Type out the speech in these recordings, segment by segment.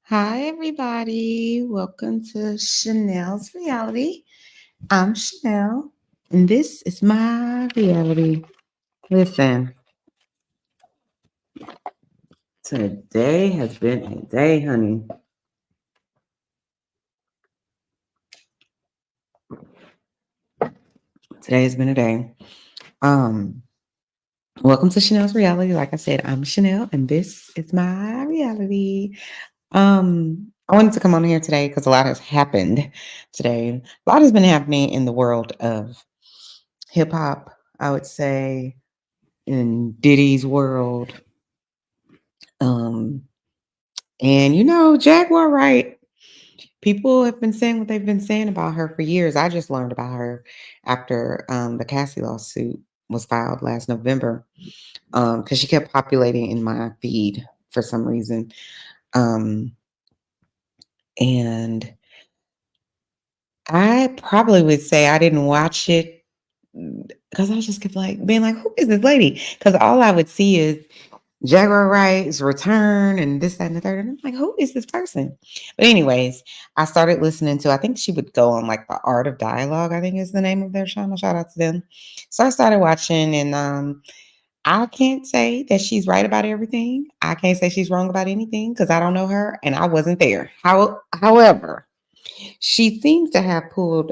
Hi, everybody. Welcome to Chanel's Reality. I'm Chanel, and this is my reality. Listen, today has been a day, honey. Today has been a day. Um, Welcome to Chanel's Reality. Like I said, I'm Chanel, and this is my reality. I wanted to come on here today because a lot has happened today. A lot has been happening in the world of hip hop, I would say, in Diddy's world. Um, and Jaguar Wright, people have been saying what they've been saying about her for years. I just learned about her after the Cassie lawsuit was filed last November because she kept populating in my feed for some reason. Um, and I probably would say I didn't watch it because I just kept like being like, who is this lady? Because all I would see is Jaguar Wright's return and this, that, and the third. And I'm like, who is this person? But anyways, I started listening to, I think she would go on like the Art of Dialogue, I think is the name of their channel. Shout out to them. So I started watching and I can't say that she's right about everything. I can't say she's wrong about anything because I don't know her and I wasn't there. However, she seems to have pulled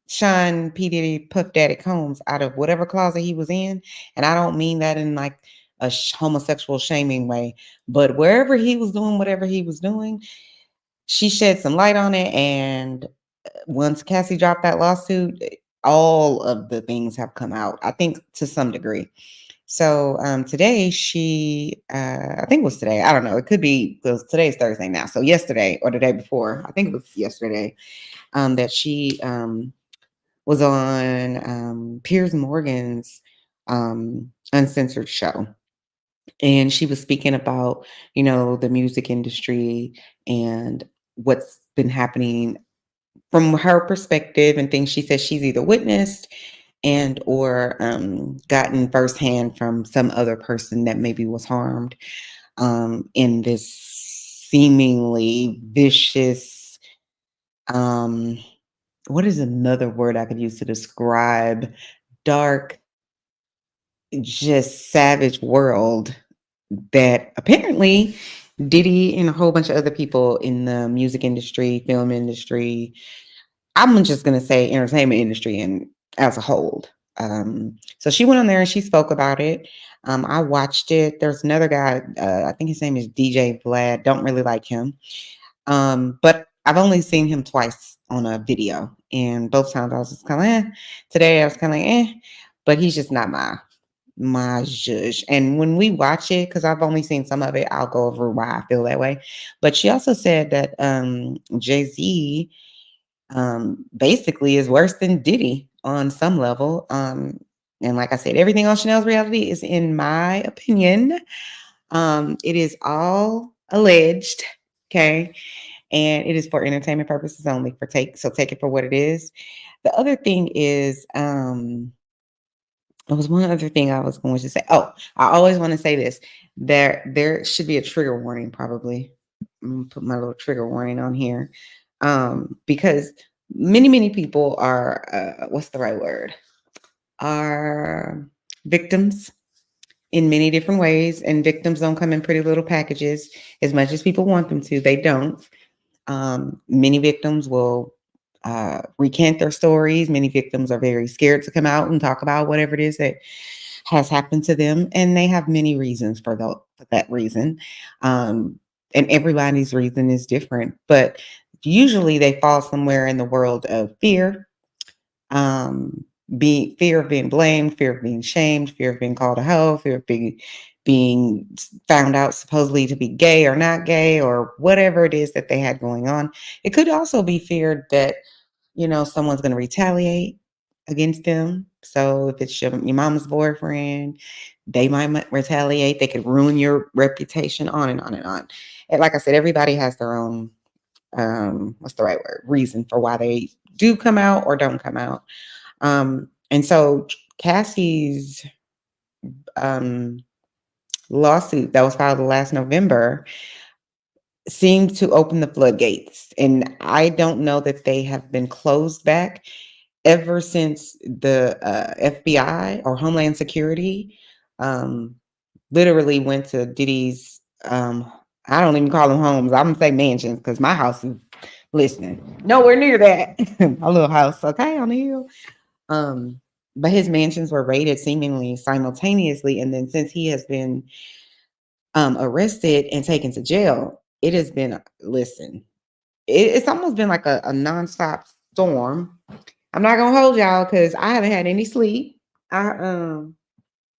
Sean P. Diddy Puff Daddy Combs out of whatever closet he was in. And I don't mean that in like a homosexual shaming way, but wherever he was doing whatever he was doing, she shed some light on it. And once Cassie dropped that lawsuit, all of the things have come out, I think, to some degree. So today I think it was today. I don't know. It could be because today's Thursday now. So yesterday or the day before, I think it was yesterday, that she was on Piers Morgan's Uncensored show. And she was speaking about, the music industry and what's been happening from her perspective and things she says she's either witnessed and or gotten firsthand from some other person that maybe was harmed in this seemingly vicious what is another word I could use to describe dark, just savage world that apparently Diddy and a whole bunch of other people in the music industry, film industry, I'm just gonna say entertainment industry and as a whole. So she went on there and she spoke about it. I watched it. There's another guy, I think his name is DJ Vlad. Don't really like him. But I've only seen him twice on a video, and both times I was just kind of Today I was kind of like but he's just not my judge. And when we watch it, because I've only seen some of it, I'll go over why I feel that way. But she also said that JAYZ basically is worse than Diddy on some level. And like I said, everything on Chanel's reality is in my opinion. It is all alleged, okay, and it is for entertainment purposes only. Take it for what it is. The other thing is, there was one other thing I was going to say. Oh, I always want to say this. There should be a trigger warning, probably. I'm gonna put my little trigger warning on here. Because many people are what's the right word? Are victims in many different ways, and victims don't come in pretty little packages as much as people want them to. They don't. Many victims will recant their stories. Many victims are very scared to come out and talk about whatever it is that has happened to them, and they have many reasons for that reason. And everybody's reason is different, but usually they fall somewhere in the world of fear, fear of being blamed, fear of being shamed, fear of being called a hoe, fear of being found out supposedly to be gay or not gay or whatever it is that they had going on. It could also be feared that someone's going to retaliate against them. So if it's your mama's boyfriend, they might retaliate. They could ruin your reputation, on and on and on. And like I said, everybody has their own what's the right word? Reason for why they do come out or don't come out. And so Cassie's um, lawsuit that was filed last November seemed to open the floodgates. And I don't know that they have been closed back ever since the FBI or Homeland Security um, literally went to Diddy's. I don't even call them homes. I'm gonna say mansions because my house is listening nowhere near that. A little house, okay, on the hill. Um, but his mansions were raided seemingly simultaneously, and then since he has been arrested and taken to jail, it has been listen. It's almost been like a nonstop storm. I'm not gonna hold y'all because I haven't had any sleep. I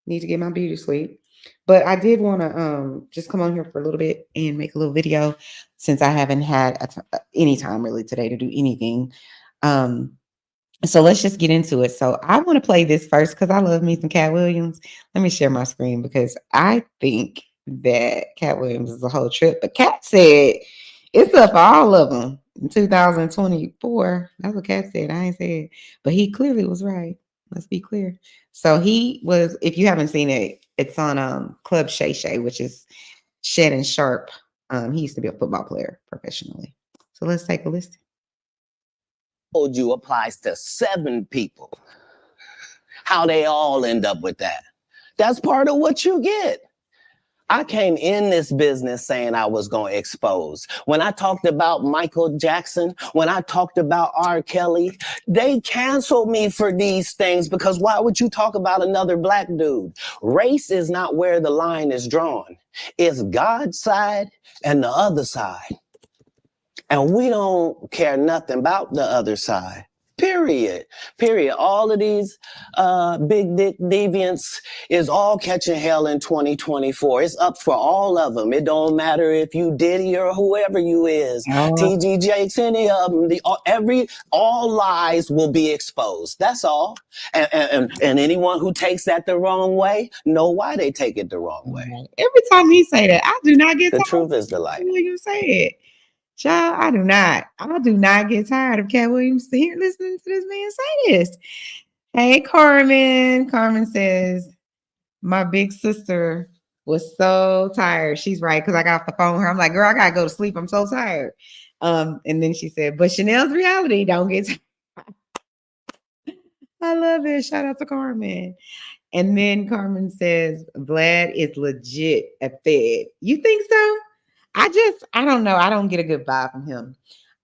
need to get my beauty sleep. But I did want to just come on here for a little bit and make a little video since I haven't had any time really today to do anything. Um, so let's just get into it. So I want to play this first because I love me some Cat Williams. Let me share my screen because I think that Cat Williams is a whole trip. But Cat said it's up for all of them in 2024. That's what Cat said. I ain't said, but he clearly was right. Let's be clear. So he was. If you haven't seen it, it's on Club Shay Shay, which is Shannon Sharp. He used to be a football player professionally. So let's take a listen. Told you applies to 7 people. How they all end up with that. That's part of what you get. I came in this business saying I was going to expose. When I talked about Michael Jackson, when I talked about R. Kelly, they canceled me for these things because why would you talk about another black dude? Race is not where the line is drawn. It's God's side and the other side. And we don't care nothing about the other side. Period. All of these big dick deviants is all catching hell in 2024. It's up for all of them. It don't matter if you Diddy or whoever you is. TG Jakes, any of them. All lies will be exposed. That's all. And anyone who takes that the wrong way, know why they take it the wrong way. Right. Every time he say that, I do not get the truth is the light. You say it. Child, I do not get tired of Cat Williams here listening to this man say this. Hey, Carmen. Carmen says, my big sister was so tired. She's right, because I got off the phone with her. I'm like, girl, I gotta go to sleep. I'm so tired. And then she said, but Chanel's reality don't get tired. I love it. Shout out to Carmen. And then Carmen says, Vlad is legit at Fed. You think so? I don't know. I don't get a good vibe from him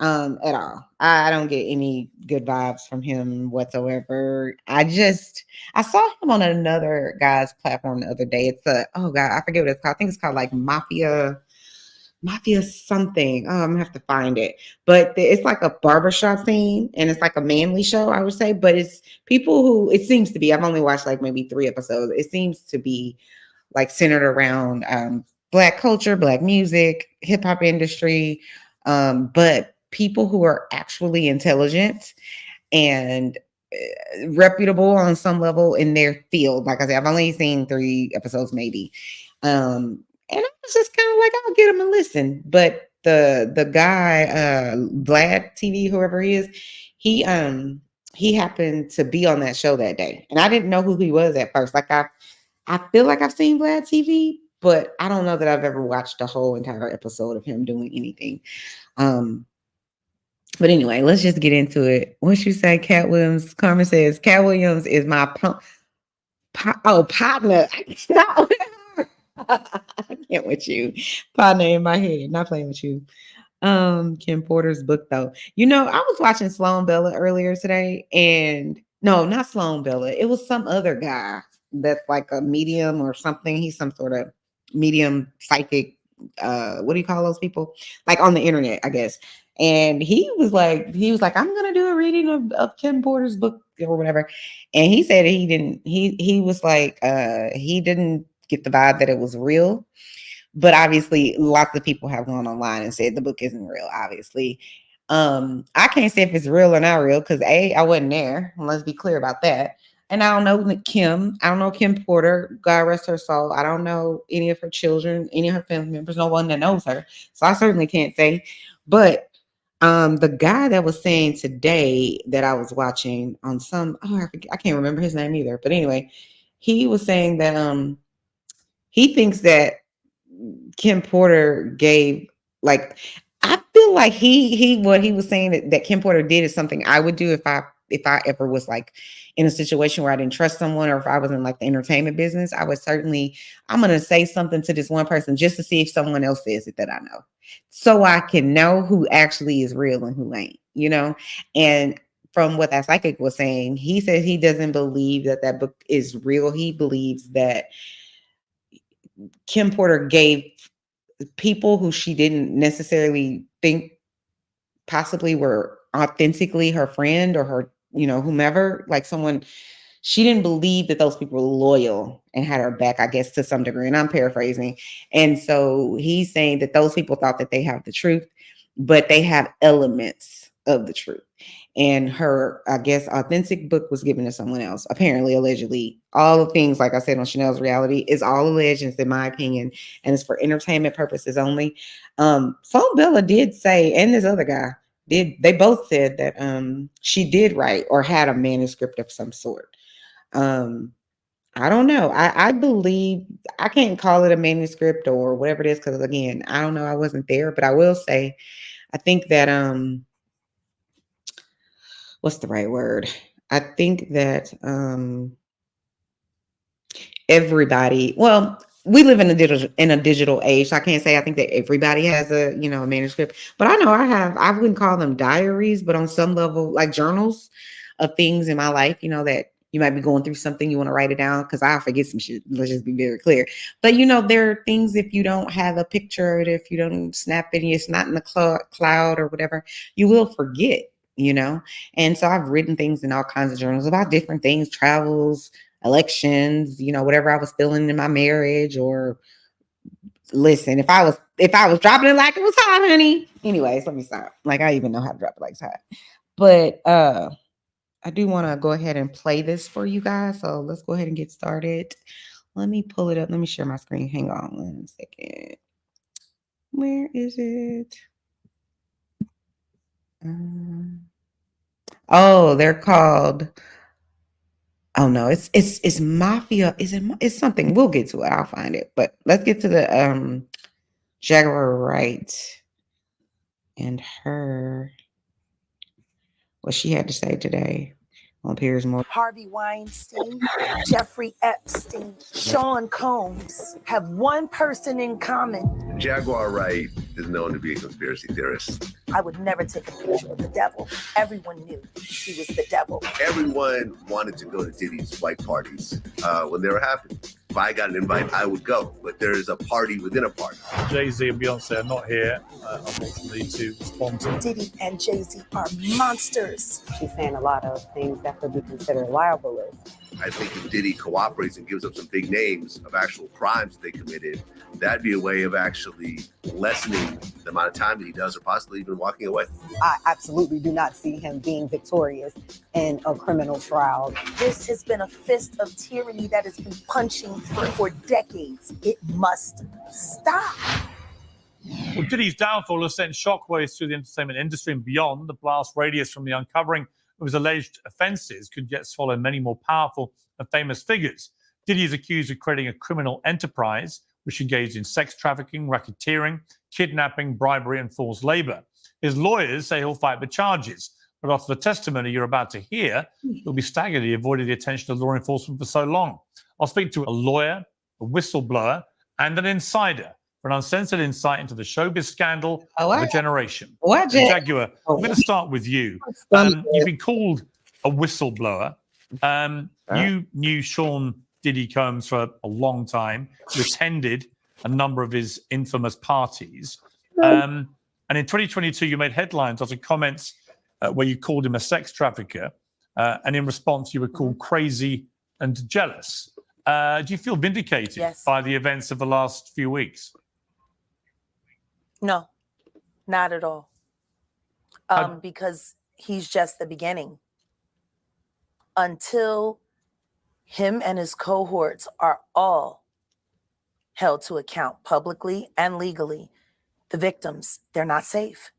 at all. I don't get any good vibes from him whatsoever. I saw him on another guy's platform the other day. It's oh God, I forget what it's called. I think it's called like Mafia something. Oh, I'm gonna have to find it. But it's like a barbershop scene and it's like a manly show, I would say. But it's people who it seems to be. I've only watched like maybe 3 episodes. It seems to be like centered around Black culture, Black music, hip hop industry, but people who are actually intelligent and reputable on some level in their field. Like I said, I've only seen 3 episodes, maybe, and I was just kind of like, I'll get him a listen. But the guy, Vlad TV, whoever he is, he happened to be on that show that day, and I didn't know who he was at first. Like I feel like I've seen Vlad TV, but I don't know that I've ever watched the whole entire episode of him doing anything. But anyway, let's just get into it. What you say, Cat Williams? Carmen says, Cat Williams is my partner. I can't with you. Partner in my head. Not playing with you. Kim Porter's book, though. You know, I was watching Sloan Bella earlier today, and no, not Sloan Bella. It was some other guy that's like a medium or something. He's some sort of medium psychic. What do you call those people? Like on the internet, I guess. And he was like, I'm gonna do a reading of Kim Porter's book or whatever. And he said he was like, he didn't get the vibe that it was real. But obviously, lots of people have gone online and said the book isn't real, obviously. I can't say if it's real or not real because I wasn't there. Let's be clear about that. And I don't know Kim. I don't know Kim Porter. God rest her soul. I don't know any of her children, any of her family members, no one that knows her. So I certainly can't say. But the guy that was saying today that I was watching on I can't remember his name either. But anyway, he was saying that he thinks that Kim Porter gave Like, I feel like what he was saying that Kim Porter did is something I would do if I ever was like in a situation where I didn't trust someone, or if I was in like the entertainment business. I would certainly, I'm gonna say something to this one person just to see if someone else says it that I know, so I can know who actually is real and who ain't, you know. And from what that psychic was saying, he said he doesn't believe that that book is real. He believes that Kim Porter gave people who she didn't necessarily think possibly were authentically her friend or her, you know, whomever, like someone, she didn't believe that those people were loyal and had her back, I guess, to some degree. And I'm paraphrasing. And so he's saying that those people thought that they have the truth, but they have elements of the truth. And her, I guess, authentic book was given to someone else, apparently, allegedly. All the things, like I said on Chanel's Reality, is all alleged, in my opinion, and it's for entertainment purposes only. Phone Bella did say, and this other guy they both said that she did write or had a manuscript of some sort. I don't know. I believe, I can't call it a manuscript or whatever it is, because again, I don't know. I wasn't there, but I will say, I think that what's the right word? I think that everybody, well, we live in a digital age, so I can't say I think that everybody has a, you know, a manuscript, but I know I wouldn't call them diaries, but on some level, like journals of things in my life, you know, that you might be going through something, you want to write it down, because I forget some shit. Let's just be very clear. But you know, there are things, if you don't have a picture of it, if you don't snap it, it's not in the cloud or whatever, you will forget, you know. And so I've written things in all kinds of journals about different things, travels, elections, you know, whatever I was feeling in my marriage. Or listen, if I was dropping it like it was hot, honey. Anyways, let me stop. Like, I even know how to drop it like it's hot. But I do want to go ahead and play this for you guys. So let's go ahead and get started. Let me pull it up. Let me share my screen. Hang on 1 second. Where is it? Oh, they're called. Oh no, it's mafia. Is it? It's something. We'll get to it. I'll find it. But let's get to the Jaguar Wright and her, what she had to say today on Piers more. Harvey Weinstein, Jeffrey Epstein, Sean Combs have one person in common. Jaguar Wright is known to be a conspiracy theorist. I would never take a picture with the devil. Everyone knew he was the devil. Everyone wanted to go to Diddy's white parties when they were happening. If I got an invite, I would go. But there is a party within a party. Jay-Z and Beyonce are not here, unfortunately, to respond to. Diddy and Jay-Z are monsters. She's saying a lot of things that could be considered libelous. I think if Diddy cooperates and gives up some big names of actual crimes they committed, that'd be a way of actually lessening the amount of time that he does, or possibly even walking away. I absolutely do not see him being victorious in a criminal trial. This has been a fist of tyranny that has been punching for decades. It must stop. Well, Diddy's downfall has sent shockwaves through the entertainment industry and beyond. The blast radius from the uncovering of his alleged offences could yet swallow many more powerful and famous figures. Diddy is accused of creating a criminal enterprise which engaged in sex trafficking, racketeering, kidnapping, bribery, and forced labour. His lawyers say he'll fight the charges, but after the testimony you're about to hear, you'll be staggered he avoided the attention of law enforcement for so long. I'll speak to a lawyer, a whistleblower, and an insider for an uncensored insight into the showbiz scandal of a generation. Jaguar, I'm going to start with you. You've been called a whistleblower. You knew Sean Diddy Combs for a long time. You attended a number of his infamous parties. And in 2022, you made headlines after comments where you called him a sex trafficker. And in response, you were called crazy and jealous. Do you feel vindicated by the events of the last few weeks? No, not at all. Because he's just the beginning. Until him and his cohorts are all held to account publicly and legally, the victims, they're not safe.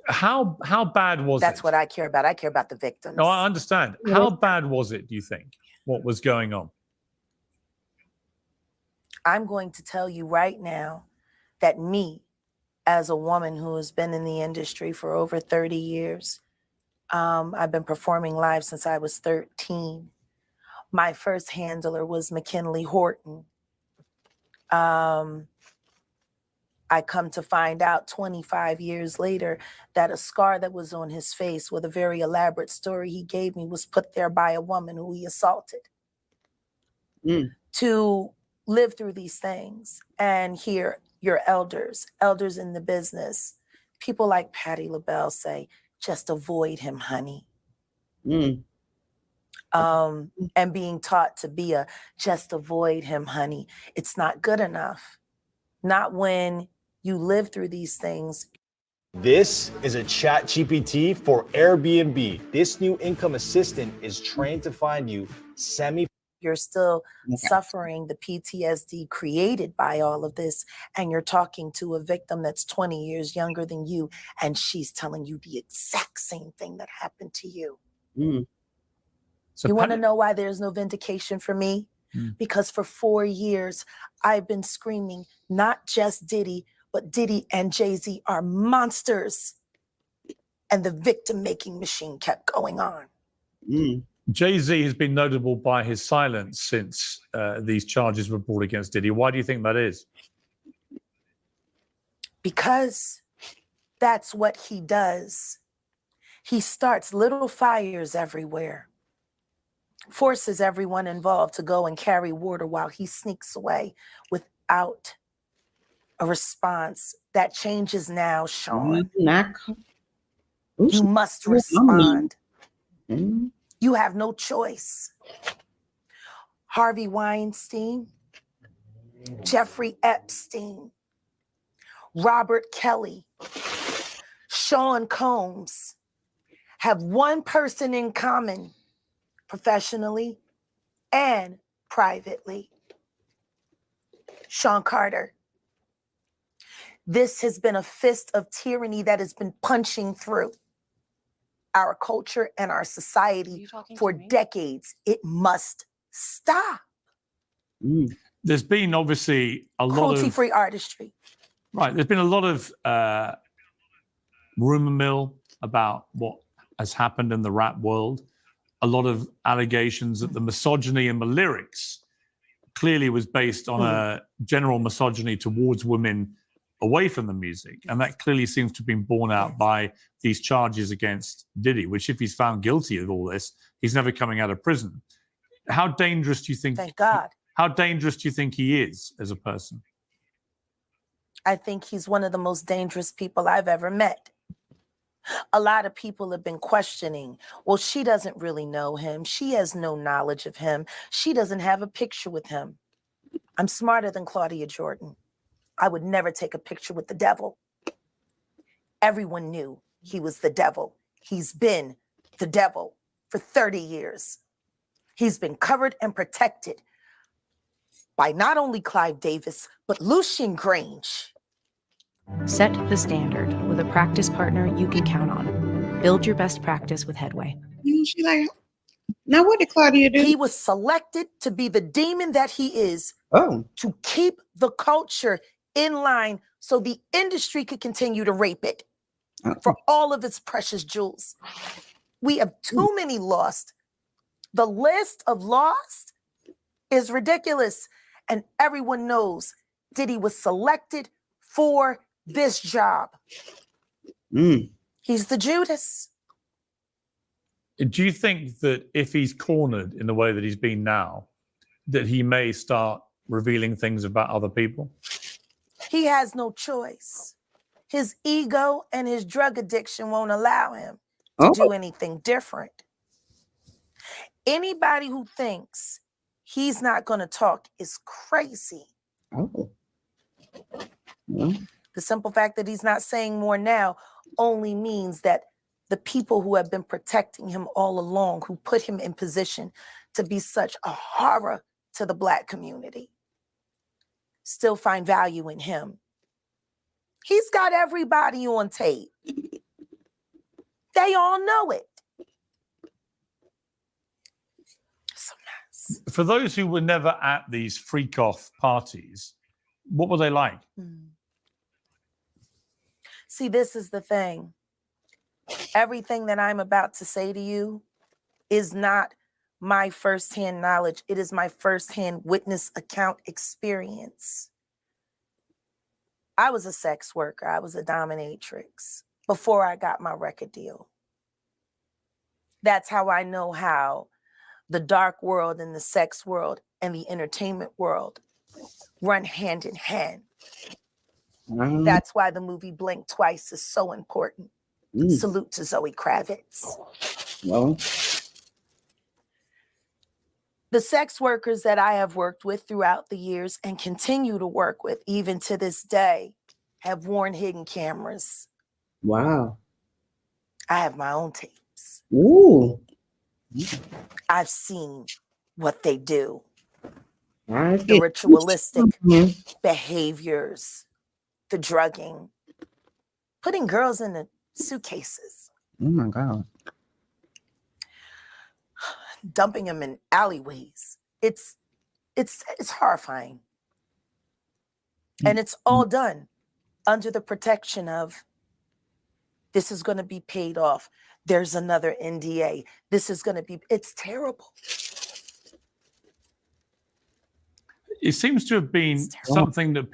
How bad was it? That's what I care about. I care about the victims. No, I understand. How bad was it, do you think, what was going on? I'm going to tell you right now that me, as a woman who has been in the industry for over 30 years. I've been performing live since I was 13. My first handler was McKinley Horton. I come to find out 25 years later that a scar that was on his face with a very elaborate story he gave me was put there by a woman who he assaulted. To live through these things and hear your elders in the business, people like Patti LaBelle say, just avoid him, honey. And being taught to be just avoid him, honey. It's not good enough. Not when you live through these things. This is a chat GPT for Airbnb. This new income assistant is trained to find you You're still suffering the PTSD created by all of this, and you're talking to a victim that's 20 years younger than you, and she's telling you the exact same thing that happened to you. So you want to know why there's no vindication for me? Because for 4 years, I've been screaming, not just Diddy, but Diddy and Jay-Z are monsters. And the victim-making machine kept going on. Jay-Z has been notable by his silence since these charges were brought against Diddy. Why do you think that is? Because that's what he does. He starts little fires everywhere, forces everyone involved to go and carry water while he sneaks away without a response. That changes now, Sean. You must respond. You have no choice. Harvey Weinstein, Jeffrey Epstein, Robert Kelly, Sean Combs have one person in common, professionally and privately. Sean Carter. This has been a fist of tyranny that has been punching through our culture and our society for decades. It must stop. There's been obviously a lot of cruelty-free artistry. Right. There's been a lot of rumor mill about what has happened in the rap world. A lot of allegations that the misogyny in the lyrics clearly was based on a general misogyny towards women away from the music. And that clearly seems to have been borne out by these charges against Diddy, which if he's found guilty of all this, he's never coming out of prison. How dangerous do you think? Thank God. How dangerous do you think he is as a person? I think he's one of the most dangerous people I've ever met. A lot of people have been questioning, well, she doesn't really know him. She has no knowledge of him. She doesn't have a picture with him. I'm smarter than Claudia Jordan. I would never take a picture with the devil. Everyone knew he was the devil. He's been the devil for 30 years. He's been covered and protected by not only Clive Davis, but Lucian Grange. Set the standard with a practice partner you can count on. Build your best practice with Headway. She like, now what did Claudia do? He was selected to be the demon that he is, to keep the culture in line so the industry could continue to rape it for all of its precious jewels. We have too many lost. The list of lost is ridiculous. And everyone knows Diddy was selected for this job. He's the Judas. Do you think that if he's cornered in the way that he's been now, that he may start revealing things about other people? He has no choice. His ego and his drug addiction won't allow him to do anything different. Anybody who thinks he's not going to talk is crazy. The simple fact that he's not saying more now only means that the people who have been protecting him all along, who put him in position to be such a horror to the Black community, still find value in him. He's got everybody on tape. They all know it. So nice. For those who were never at these freak-off parties, what were they like? See, this is the thing. Everything that I'm about to say to you is not my firsthand knowledge. It is my firsthand witness account experience. I was a sex worker. I was a dominatrix before I got my record deal. That's how I know how the dark world and the sex world and the entertainment world run hand in hand. That's why the movie Blink Twice is so important. Salute to Zoe Kravitz. Well, The sex workers that I have worked with throughout the years and continue to work with even to this day have worn hidden cameras. wow. I have my own tapes. Ooh. I've seen what they do, I the get- ritualistic Mhm. behaviors, the drugging, putting girls in the suitcases, Oh my God. dumping them in alleyways. It's horrifying. And it's all done under the protection of this is going to be paid off. There's another NDA. This is going to be, it's terrible. It seems to have been It's terrible. something that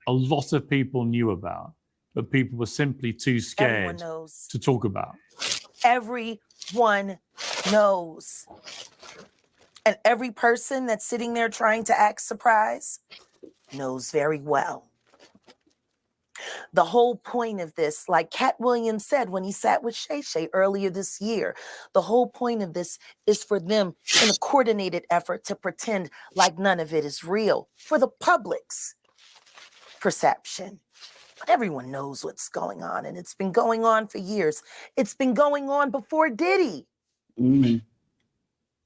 a lot of people knew about, but people were simply too Everyone scared knows. to talk about. Everyone knows. And every person that's sitting there trying to act surprised knows very well. The whole point of this, like Cat Williams said when he sat with Shay Shay earlier this year, the whole point of this is for them in a coordinated effort to pretend like none of it is real for the public's perception. But everyone knows what's going on, and it's been going on for years. It's been going on before Diddy.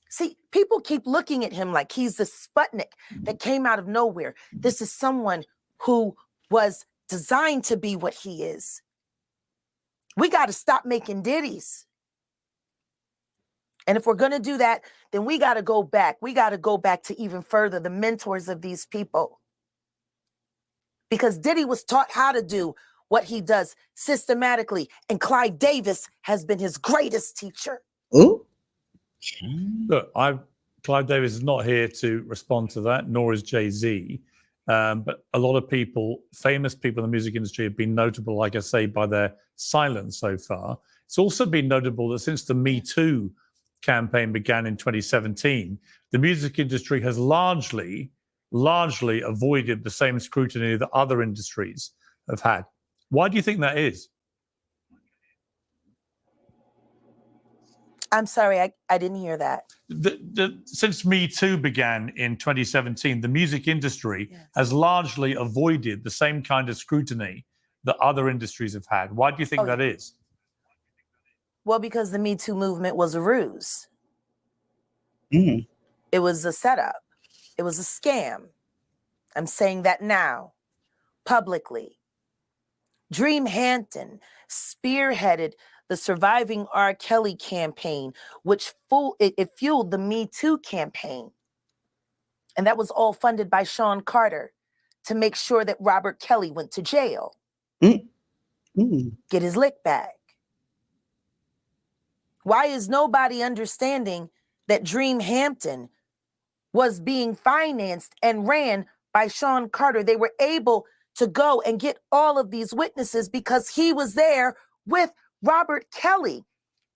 See, people keep looking at him like he's the Sputnik that came out of nowhere. This is someone who was designed to be what he is. We got to stop making Diddies. And if we're going to do that, then we got to go back. We got to go back to even further the mentors of these people. Because Diddy was taught how to do what he does systematically. And Clyde Davis has been his greatest teacher. Ooh. Look, Clive Davis is not here to respond to that, nor is Jay-Z. But a lot of people, famous people in the music industry, have been notable, like I say, by their silence so far. It's also been notable that since the Me Too campaign began in 2017, the music industry has largely avoided the same scrutiny that other industries have had. Why do you think that is? I'm sorry, I didn't hear that. Since Me Too began in 2017, the music industry has largely avoided the same kind of scrutiny that other industries have had. Why do you think that is? Well, because the Me Too movement was a ruse. Mm. It was a setup. It was a scam. I'm saying that now, publicly. Dream Hampton spearheaded the Surviving R. Kelly campaign, which fueled the Me Too campaign. And that was all funded by Sean Carter to make sure that Robert Kelly went to jail. Get his lick back. Why is nobody understanding that Dream Hampton was being financed and ran by Sean Carter? They were able to go and get all of these witnesses because he was there with Robert Kelly.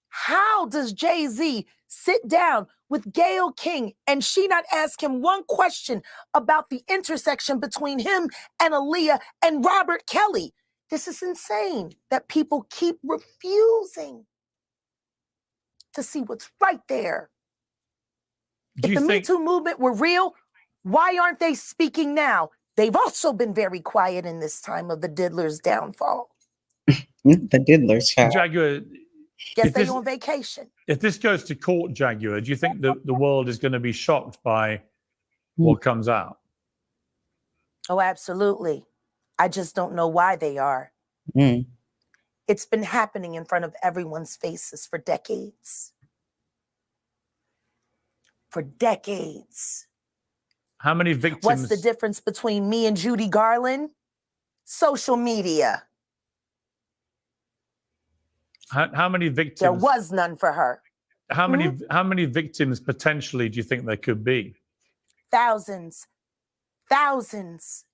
How does Jay-Z sit down with Gayle King and she not ask him one question about the intersection between him and Aaliyah and Robert Kelly? This is insane that people keep refusing to see what's right there. If the Me Too movement were real, why aren't they speaking now? They've also been very quiet in this time of the diddler's downfall. The diddler's child. Jaguar, Yes, they're on vacation. if this goes to court, Jaguar, do you think the world is going to be shocked by what comes out? Oh, absolutely. I just don't know why they are. It's been happening in front of everyone's faces for decades. For decades. How many victims? What's the difference between me and Judy Garland? Social media. How many victims? There was none for her. How many victims potentially do you think there could be? Thousands. Thousands.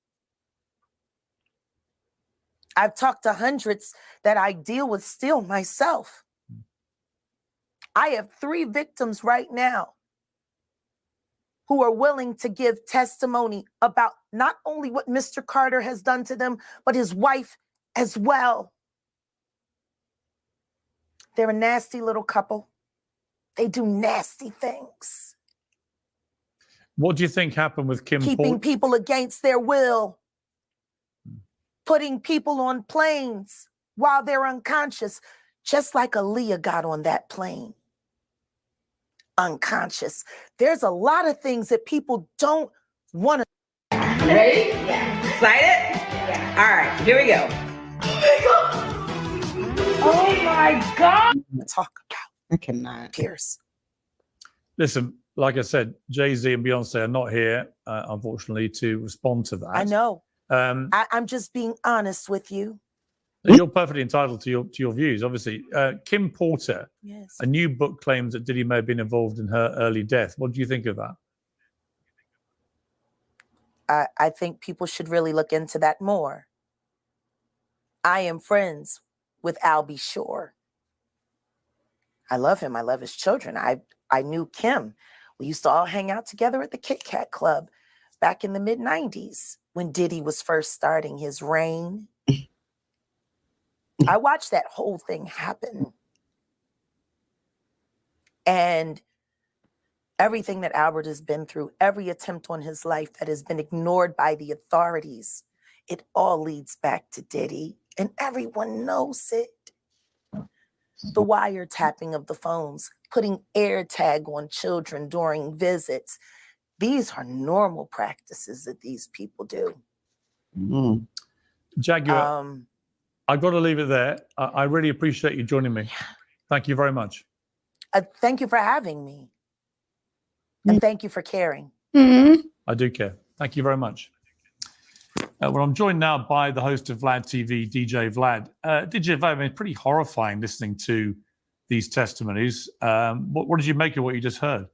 I've talked to hundreds that I deal with still myself. I have 3 victims right now who are willing to give testimony about not only what Mr. Carter has done to them, but his wife as well. They're a nasty little couple. They do nasty things. What do you think happened with Kim Keeping Porter? people against their will. Putting people on planes while they're unconscious, just like Aaliyah got on that plane. Unconscious. There's a lot of things that people don't want to. Ready? Yeah. Excited? Yeah. All right, here we go. Oh my God. Talk about. I cannot. Piers. Listen, like I said, Jay-Z and Beyonce are not here, unfortunately, to respond to that. I know. Um, I'm just being honest with you. You're perfectly entitled to your views, obviously. Kim Porter, Yes. a new book claims that Diddy may have been involved in her early death. What do you think of that? I think people should really look into that more. I am friends with Albie Shore. I love him. I love his children. I knew Kim. We used to all hang out together at the Kit Kat Club back in the mid-90s when Diddy was first starting his reign. I watched that whole thing happen. And everything that Albert has been through, every attempt on his life that has been ignored by the authorities, it all leads back to Diddy, and everyone knows it. The wiretapping of the phones, putting air tag on children during visits. These are normal practices that these people do. Jaguar, I've got to leave it there. I really appreciate you joining me. Thank you very much. Thank you for having me. And thank you for caring. I do care. Thank you very much. Well, I'm joined now by the host of Vlad TV, DJ Vlad. DJ Vlad, I mean, pretty horrifying listening to these testimonies. What did you make of what you just heard?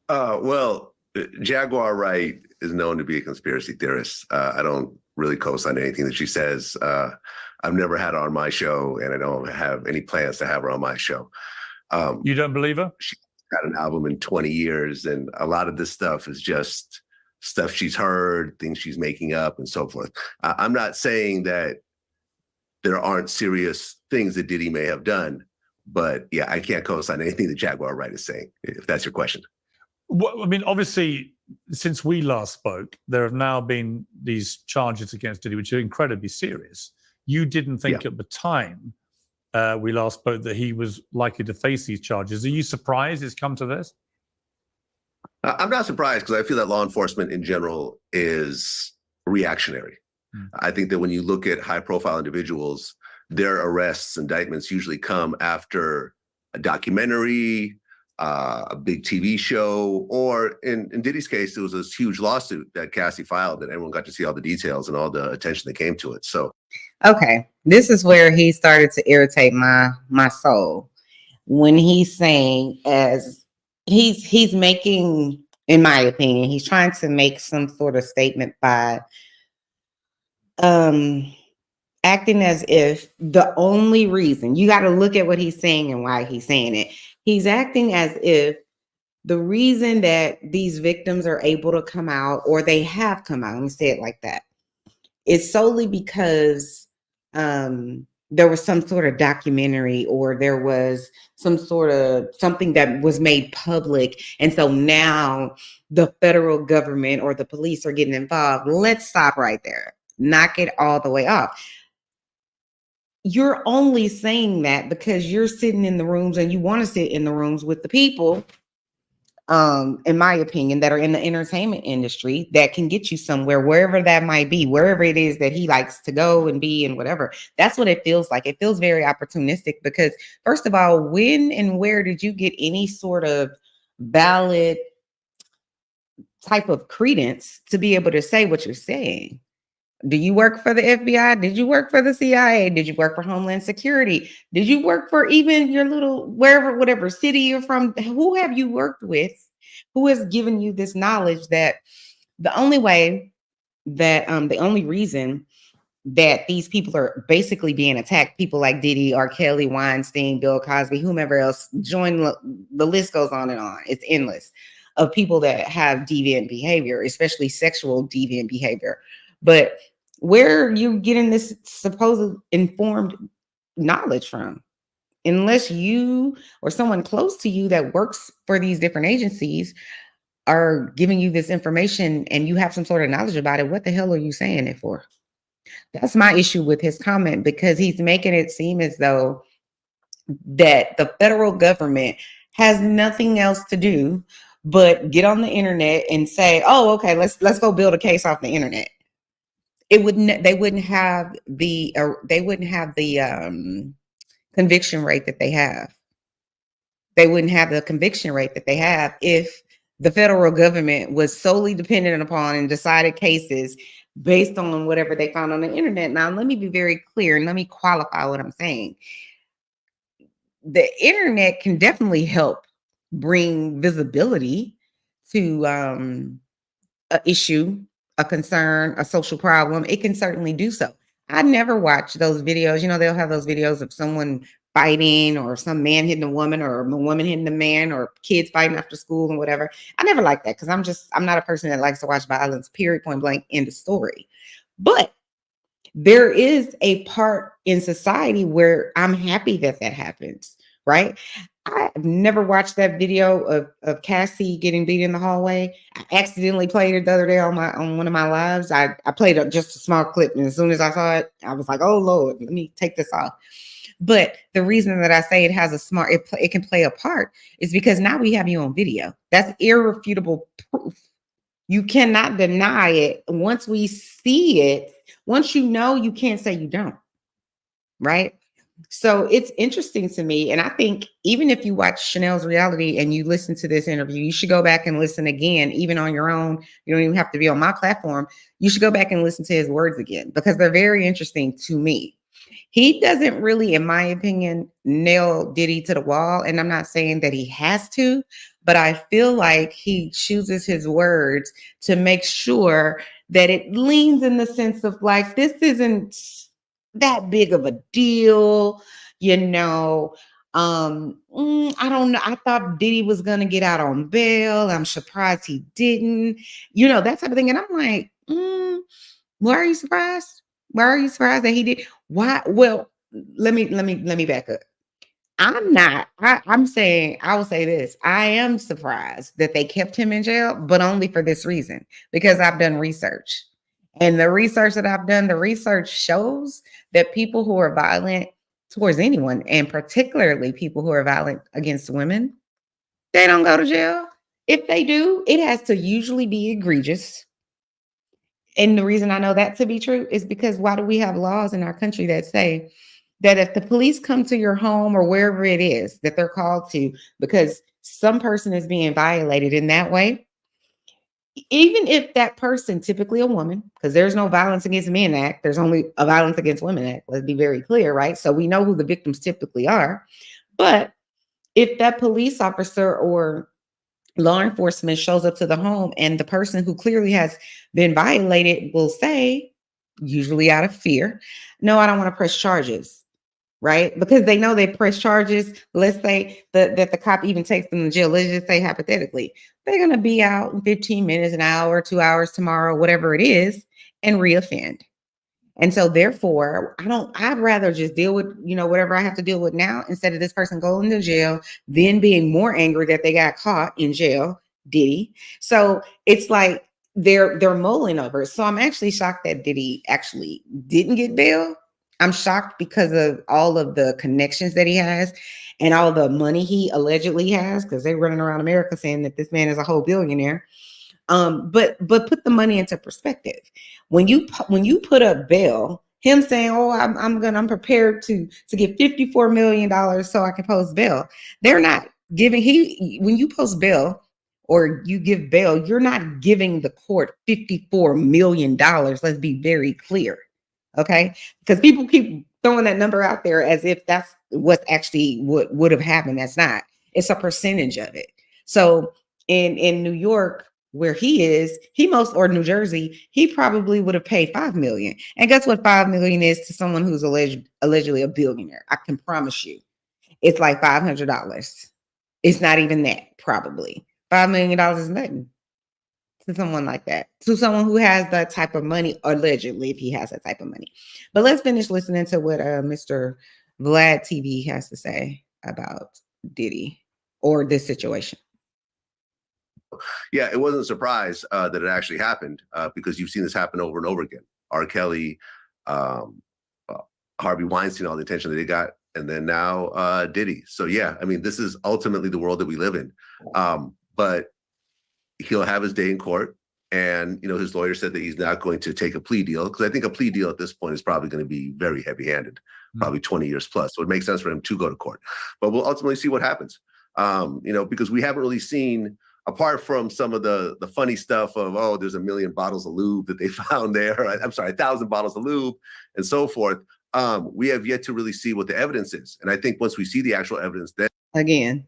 Well, Jaguar Wright is known to be a conspiracy theorist. I don't really co-sign anything that she says. I've never had her on my show, and I don't have any plans to have her on my show. You don't believe her? She got an album in 20 years, and a lot of this stuff is just stuff she's heard, things she's making up, and so forth. I'm not saying that there aren't serious things that Diddy may have done, but yeah, I can't co-sign anything that Jaguar Wright is saying, if that's your question. Well, I mean, obviously, since we last spoke, there have now been these charges against Diddy, which are incredibly serious. You didn't think at the time we last spoke that he was likely to face these charges. Are you surprised it's come to this? I'm not surprised, because I feel that law enforcement in general is reactionary. I think that when you look at high-profile individuals, their arrests, indictments usually come after a documentary, a big TV show, or in Diddy's case, there was this huge lawsuit that Cassie filed, and everyone got to see all the details and all the attention that came to it. So, okay, this is where he started to irritate my soul, when he's saying, as he's making, in my opinion, he's trying to make some sort of statement by acting as if the only reason, you got to look at what he's saying and why he's saying it. He's acting as if the reason that these victims are able to come out, or they have come out, let me say it like that, is solely because there was some sort of documentary, or there was some sort of something that was made public. And so now the federal government or the police are getting involved. Let's stop right there. Knock it all the way off. You're only saying that because you're sitting in the rooms and you want to sit in the rooms with the people, in my opinion, that are in the entertainment industry that can get you somewhere, wherever that might be, wherever it is that he likes to go and be and whatever. That's what it feels like. It feels very opportunistic because, first of all, when and where did you get any sort of valid type of credence to be able to say what you're saying? Do you work for the FBI? Did you work for the CIA? Did you work for Homeland Security? Did you work for even your little wherever, whatever city you're from? Who have you worked with? Who has given you this knowledge that the only way that the only reason that these people are basically being attacked, people like Diddy, R. Kelly, Weinstein, Bill Cosby, whomever else, the list goes on and on. It's endless of people that have deviant behavior, especially sexual deviant behavior. But where are you getting this supposed informed knowledge from? Unless you or someone close to you that works for these different agencies are giving you this information and you have some sort of knowledge about it, what the hell are you saying it for? That's my issue with his comment, because he's making it seem as though that the federal government has nothing else to do but get on the internet and say, "Oh, okay, let's go build a case off the internet." It wouldn't. They wouldn't have the. Conviction rate that they have. They wouldn't have the conviction rate that they have if the federal government was solely dependent upon and decided cases based on whatever they found on the internet. Now, let me be very clear and let me qualify what I'm saying. The internet can definitely help bring visibility to an issue, a concern, a social problem. It can certainly do so. I never watch those videos. You know, they'll have those videos of someone fighting or some man hitting a woman or a woman hitting a man or kids fighting after school and whatever. I never like that because I'm not a person that likes to watch violence, period, point blank, end of story. But there is a part in society where I'm happy that that happens, right? I've never watched that video of Cassie getting beat in the hallway. I accidentally played it the other day on one of my lives. I played just a small clip, and as soon as I saw it, I was like, "Oh Lord, let me take this off." But the reason that I say it has it can play a part is because now we have you on video. That's irrefutable proof. You cannot deny it. Once we see it, once you know, you can't say you don't, right? So it's interesting to me. And I think even if you watch Chanel's reality and you listen to this interview, you should go back and listen again, even on your own. You don't even have to be on my platform. You should go back and listen to his words again, because they're very interesting to me. He doesn't really, in my opinion, nail Diddy to the wall. And I'm not saying that he has to, but I feel like he chooses his words to make sure that it leans in the sense of like, this isn't that big of a deal, you know. I don't know. I thought Diddy was gonna get out on bail. I'm surprised he didn't, you know, that type of thing. And I'm like, why are you surprised? Why are you surprised that he did? Why? Well, let me back up. I'm saying, I will say this. I am surprised that they kept him in jail, but only for this reason, because I've done research. And the research that I've done, the research shows that people who are violent towards anyone, and particularly people who are violent against women, they don't go to jail. If they do, it has to usually be egregious. And the reason I know that to be true is because why do we have laws in our country that say that if the police come to your home or wherever it is that they're called to, because some person is being violated in that way, even if that person, typically a woman, because there's no Violence Against Men Act, there's only a Violence Against Women Act, let's be very clear, right? So we know who the victims typically are. But if that police officer or law enforcement shows up to the home and the person who clearly has been violated will say, usually out of fear, "No, I don't want to press charges," right? Because they know they press charges. Let's say that the cop even takes them to jail. Let's just say hypothetically, they're going to be out in 15 minutes, an hour, 2 hours tomorrow, whatever it is, and reoffend. And so therefore, I'd rather just deal with, you know, whatever I have to deal with now, instead of this person going to jail, then being more angry that they got caught in jail, Diddy. So it's like they're mulling over it. So I'm actually shocked that Diddy actually didn't get bail. I'm shocked because of all of the connections that he has and all the money he allegedly has, because they're running around America saying that this man is a whole billionaire. But put the money into perspective. When you put up bail, him saying, "Oh, I'm prepared to give $54 million so I can post bail." They're not giving when you post bail or you give bail, you're not giving the court $54 million. Let's be very clear. Okay. Because people keep throwing that number out there as if that's what actually would have happened. That's not. It's a percentage of it. So in New York, where he is, or New Jersey, he probably would have paid $5 million. And guess what $5 million is to someone who's allegedly a billionaire? I can promise you, it's like $500. It's not even that, probably. $5 million is nothing to someone like that, to someone who has that type of money, allegedly, if he has that type of money. But let's finish listening to what Mr. Vlad TV has to say about Diddy or this situation. Yeah, it wasn't a surprise that it actually happened because you've seen this happen over and over again. R. Kelly, Harvey Weinstein, all the attention that they got, and then now Diddy. So yeah, I mean, this is ultimately the world that we live in. But he'll have his day in court, and his lawyer said that he's not going to take a plea deal, because I think a plea deal at this point is probably going to be very heavy-handed, probably 20 years plus. So it makes sense for him to go to court. But we'll ultimately see what happens. Because we haven't really seen, apart from some of the funny stuff of, oh, there's 1 million bottles of lube that they found there. I'm sorry, 1,000 bottles of lube and so forth. We have yet to really see what the evidence is. And I think once we see the actual evidence, then again,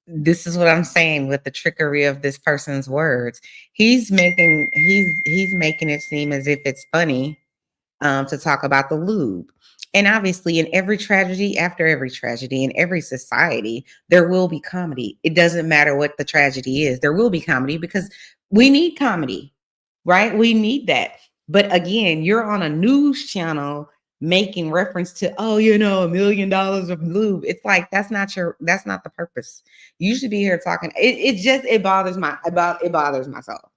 this is what I'm saying with the trickery of this person's words. He's making it seem as if it's funny to talk about the lube. And obviously, in every tragedy, after every tragedy, in every society, there will be comedy. It doesn't matter what the tragedy is. There will be comedy because we need comedy, right? We need that. But again, you're on a news channel making reference to, $1 million of lube. It's like, that's not the purpose. You should be here talking. It bothers my soul.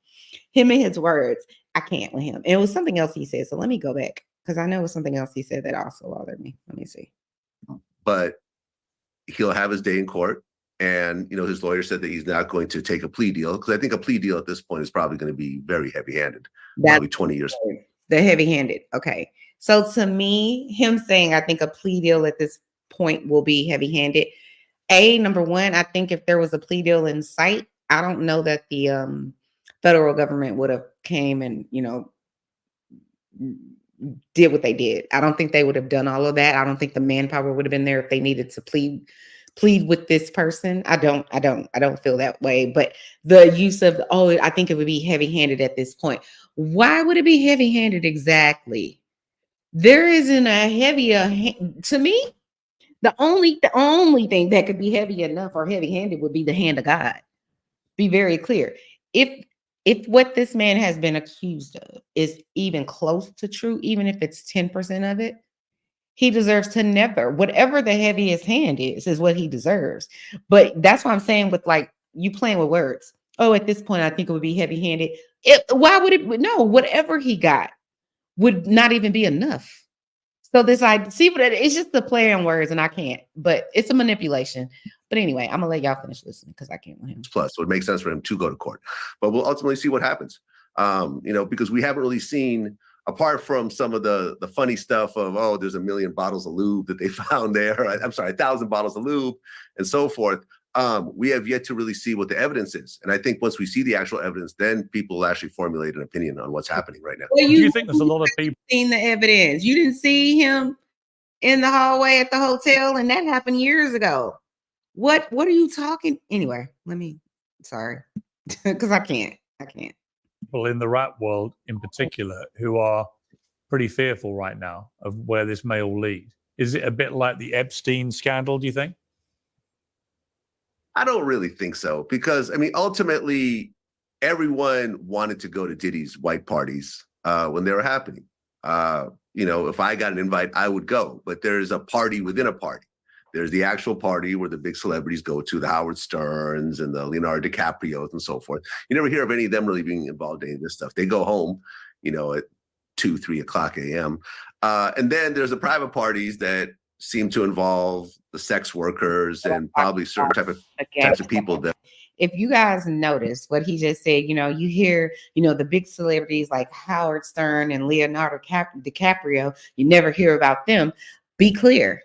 Him and his words, I can't with him. And it was something else he said. So let me go back, because I know it was something else he said that also bothered me. Let me see. But he'll have his day in court. And, his lawyer said that he's not going to take a plea deal, because I think a plea deal at this point is probably going to be very heavy-handed, probably 20 years. The heavy-handed. Okay. So to me, him saying, I think a plea deal at this point will be heavy-handed. Number one, I think if there was a plea deal in sight, I don't know that the federal government would have came and, did what they did. I don't think they would have done all of that. I don't think the manpower would have been there if they needed to plead with this person. I don't feel that way. But the use of, I think it would be heavy-handed at this point. Why would it be heavy-handed exactly? There isn't a heavier, to me, the only thing that could be heavy enough or heavy-handed would be the hand of God. Be very clear. If what this man has been accused of is even close to true, even if it's 10% of it, he deserves to never, whatever the heaviest hand is what he deserves. But that's what I'm saying with, like, you playing with words. At this point, I think it would be heavy-handed. Why would it? No, whatever he got would not even be enough. So it's just the play on words, and I can't, but it's a manipulation. But anyway, I'm gonna let y'all finish listening because I can't with him. Plus, so it makes sense for him to go to court, but we'll ultimately see what happens. Because we haven't really seen, apart from some of the funny stuff of, there's 1 million bottles of lube that they found there. I'm sorry, 1,000 bottles of lube and so forth. We have yet to really see what the evidence is. And I think once we see the actual evidence, then people will actually formulate an opinion on what's happening right now. Well, Do you think there's a lot of people seen the evidence? You didn't see him in the hallway at the hotel, and that happened years ago. What are you talking? Anyway, sorry, because I can't. people in the rap world in particular who are pretty fearful right now of where this may all lead? Is it a bit like the Epstein scandal, do you think? I don't really think so, because, I mean, ultimately, everyone wanted to go to Diddy's white parties when they were happening. If I got an invite, I would go. But there's a party within a party. There's the actual party where the big celebrities go to, the Howard Sterns and the Leonardo DiCaprios and so forth. You never hear of any of them really being involved in any of this stuff. They go home, at 2, 3 o'clock a.m. And then there's the private parties that seem to involve the sex workers and probably certain types of people that. If you guys notice what he just said, you hear, the big celebrities like Howard Stern and Leonardo DiCaprio, you never hear about them. Be clear.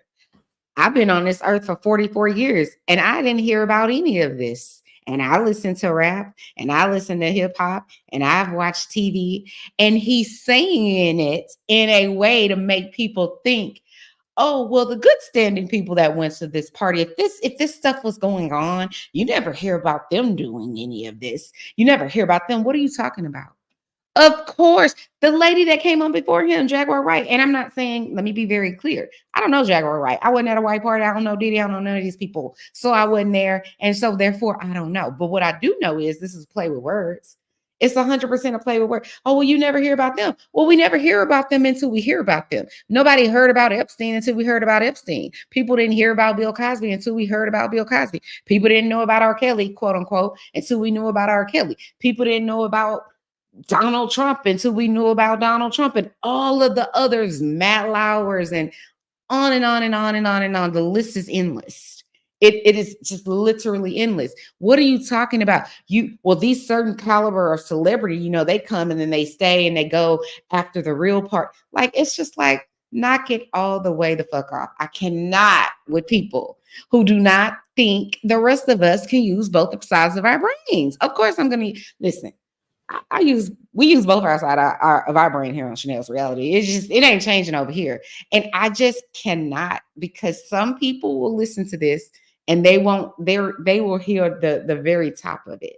I've been on this earth for 44 years and I didn't hear about any of this. and I listen to rap and I listen to hip hop and I've watched TV, and he's saying it in a way to make people think, oh, well, the good standing people that went to this party, if this stuff was going on, you never hear about them doing any of this. You never hear about them. What are you talking about? Of course, the lady that came on before him, Jaguar Wright. And I'm not saying, let me be very clear. I don't know Jaguar Wright. I wasn't at a white party. I don't know Diddy. I don't know none of these people. So I wasn't there. And so therefore, I don't know. But what I do know is this is play with words. It's 100% a play with words. Oh, well, you never hear about them. Well, we never hear about them until we hear about them. Nobody heard about Epstein until we heard about Epstein. People didn't hear about Bill Cosby until we heard about Bill Cosby. People didn't know about R. Kelly, quote unquote, until we knew about R. Kelly. People didn't know about Donald Trump until we knew about Donald Trump, and all of the others, Matt Lauers, and on and on and on and on and on. The list is endless. It is just literally endless. What are you talking about? Well, these certain caliber of celebrity, you know, they come and then they stay and they go after the real part. Like, it's just like, knock it all the way the fuck off. I cannot with people who do not think the rest of us can use both sides of our brains. Of course, I'm going to listen. We use both our side of our brain here on Chanel's Reality. It ain't changing over here. And I just cannot, because some people will listen to this and they will hear the very top of it.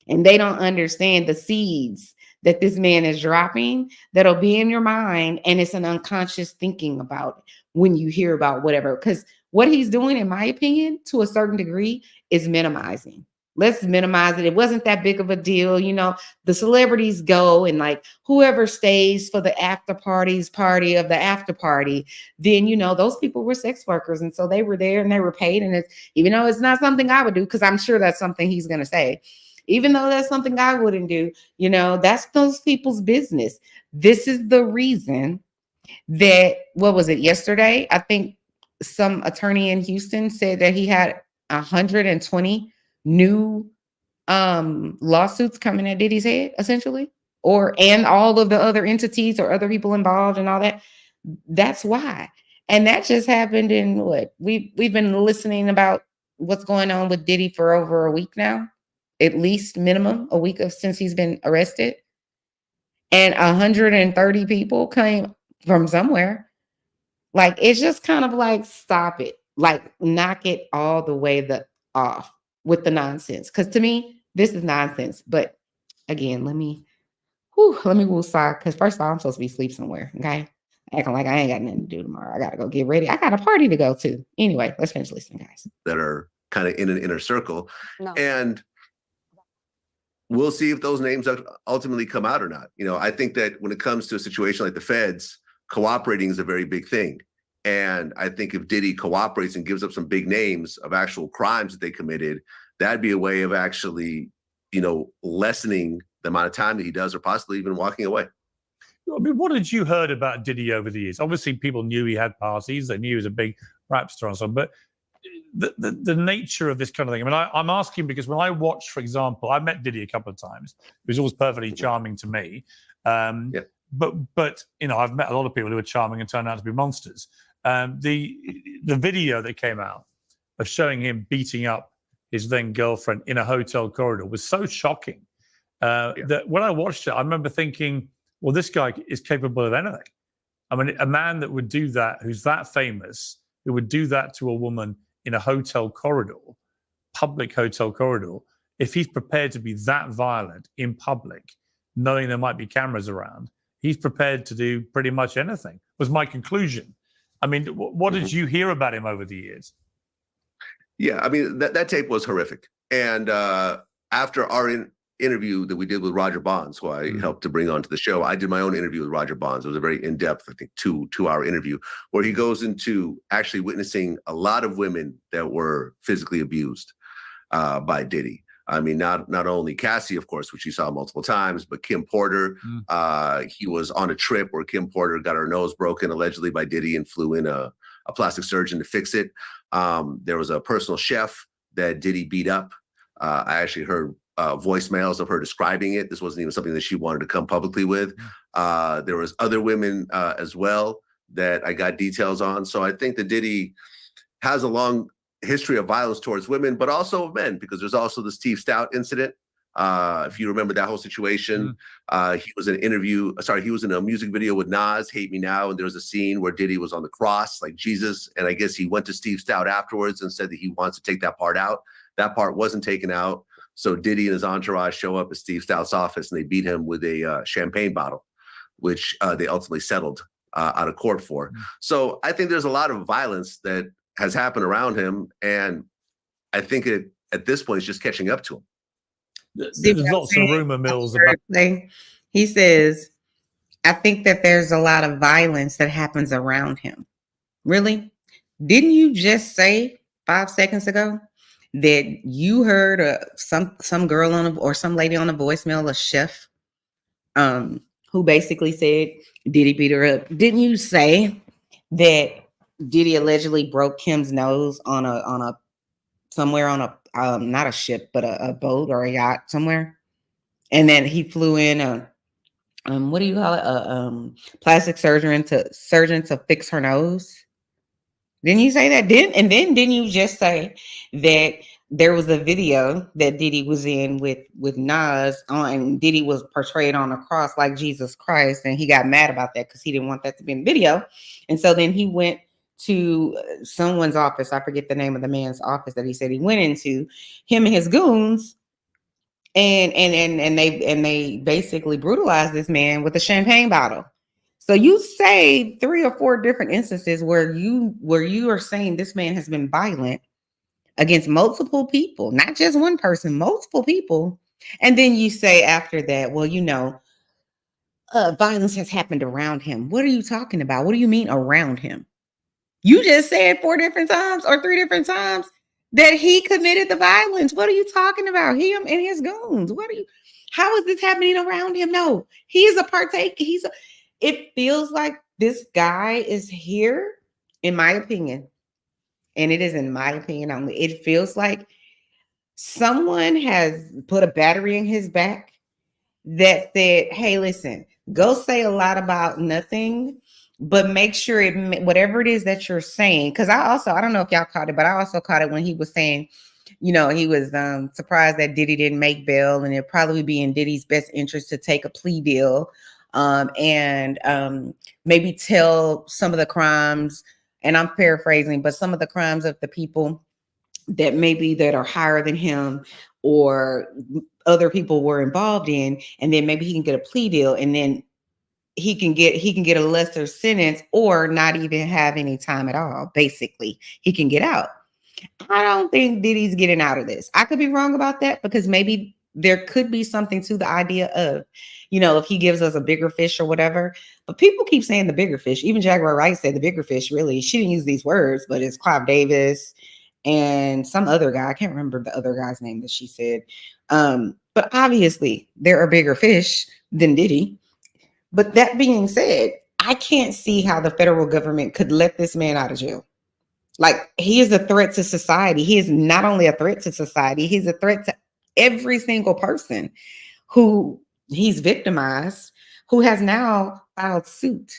And they don't understand the seeds that this man is dropping that'll be in your mind. And it's an unconscious thinking about when you hear about whatever, because what he's doing, in my opinion, to a certain degree, is minimizing. Let's minimize it. It wasn't that big of a deal. You know, the celebrities go and like whoever stays for the after party of the after party, then, you know, those people were sex workers. And so they were there and they were paid. And it's, even though it's not something I would do, because I'm sure that's something he's going to say, even though that's something I wouldn't do, you know, that's those people's business. This is the reason that, what was it, yesterday? I think some attorney in Houston said that he had 120 new lawsuits coming at Diddy's head, essentially, and all of the other entities or other people involved and all that. That's why. And that just happened in what? We've been listening about what's going on with Diddy for over a week now, at least minimum a week since he's been arrested. And 130 people came from somewhere. Like, it's just kind of like, stop it. Like, knock it all the way off with the nonsense. Because to me, this is nonsense. But again, let me woosah. Because first of all, I'm supposed to be asleep somewhere. Okay. Acting like I ain't got nothing to do tomorrow. I gotta go get ready. I got a party to go to. Anyway, let's finish listening, guys. That are kind of in an inner circle. No. And we'll see if those names ultimately come out or not. You know, I think that when it comes to a situation like the feds, cooperating is a very big thing. And I think if Diddy cooperates and gives up some big names of actual crimes that they committed, that'd be a way of actually, you know, lessening the amount of time that he does, or possibly even walking away. I mean, what had you heard about Diddy over the years? Obviously, people knew he had parties. They knew he was a big rap star and so on. But the nature of this kind of thing, I mean, I'm asking because when I watched, for example, I met Diddy a couple of times. He was always perfectly charming to me. Yeah. But you know, I've met a lot of people who were charming and turned out to be monsters. The video that came out of showing him beating up his then girlfriend in a hotel corridor was so shocking that when I watched it, I remember thinking, well, this guy is capable of anything. I mean, a man that would do that, who's that famous, who would do that to a woman in a hotel corridor, public hotel corridor, if he's prepared to be that violent in public, knowing there might be cameras around, he's prepared to do pretty much anything, was my conclusion. I mean, what did you hear about him over the years? Yeah, I mean, that tape was horrific. And after our interview that we did with Roger Bonds, who I helped to bring onto the show, I did my own interview with Roger Bonds. It was a very in-depth, I think, two-hour interview where he goes into actually witnessing a lot of women that were physically abused by Diddy. I mean, not only Cassie, of course, which he saw multiple times, but Kim Porter. He was on a trip where Kim Porter got her nose broken allegedly by Diddy and flew in a plastic surgeon to fix it. There was a personal chef that Diddy beat up. I actually heard voicemails of her describing it. This wasn't even something that she wanted to come publicly with. There was other women as well that I got details on. So I think that Diddy has a long history of violence towards women, but also of men, because there's also the Steve Stout incident. If you remember that whole situation, he was in a music video with Nas, Hate Me Now, and there was a scene where Diddy was on the cross like Jesus, and I guess he went to Steve Stout afterwards and said that he wants to take that part out. That part wasn't taken out, so Diddy and his entourage show up at Steve Stout's office and they beat him with a champagne bottle, which they ultimately settled out of court for. So I think there's a lot of violence that has happened around him, and I think it at this point is just catching up to him. There's lots of rumor mills about. He says, I think that there's a lot of violence that happens around him. Really? Didn't you just say 5 seconds ago that you heard some girl or some lady on a voicemail, a chef, who basically said Diddy beat her up? Didn't you say that Diddy allegedly broke Kim's nose on a somewhere on a not a ship, but a boat or a yacht somewhere, and then he flew in what do you call it, a plastic surgeon to fix her nose? Didn't you say that? Didn't you just say that there was a video that Diddy was in with Nas and Diddy was portrayed on a cross like Jesus Christ, and he got mad about that because he didn't want that to be in the video, and so then he went to someone's office. I forget the name of the man's office that he said he went into, him and his goons, and they basically brutalized this man with a champagne bottle. So you say 3 or 4 different instances where you are saying this man has been violent against multiple people, not just one person, multiple people, and then you say after that, well, violence has happened around him. What are you talking about? What do you mean around him? You just said 4 different times or 3 different times that he committed the violence. What are you talking about? Him and his goons. How is this happening around him? No, he is a partaker. It feels like this guy is here, in my opinion, and it is in my opinion only. It feels like someone has put a battery in his back that said, hey, listen, go say a lot about nothing, but make sure whatever it is that you're saying, because I don't know if y'all caught it, but I also caught it when he was saying, he was surprised that Diddy didn't make bail, and it'd probably be in Diddy's best interest to take a plea deal, and maybe tell some of the crimes, and I'm paraphrasing, but some of the crimes of the people that are higher than him or other people were involved in, and then maybe he can get a plea deal, and then he can get a lesser sentence or not even have any time at all. Basically, he can get out. I don't think Diddy's getting out of this. I could be wrong about that, because maybe there could be something to the idea of, if he gives us a bigger fish or whatever. But people keep saying the bigger fish. Even Jaguar Wright said the bigger fish. Really, she didn't use these words, but it's Clive Davis and some other guy. I can't remember the other guy's name that she said. But obviously, there are bigger fish than Diddy. But that being said, I can't see how the federal government could let this man out of jail. Like, he is a threat to society. He is not only a threat to society, he's a threat to every single person who he's victimized, who has now filed suit.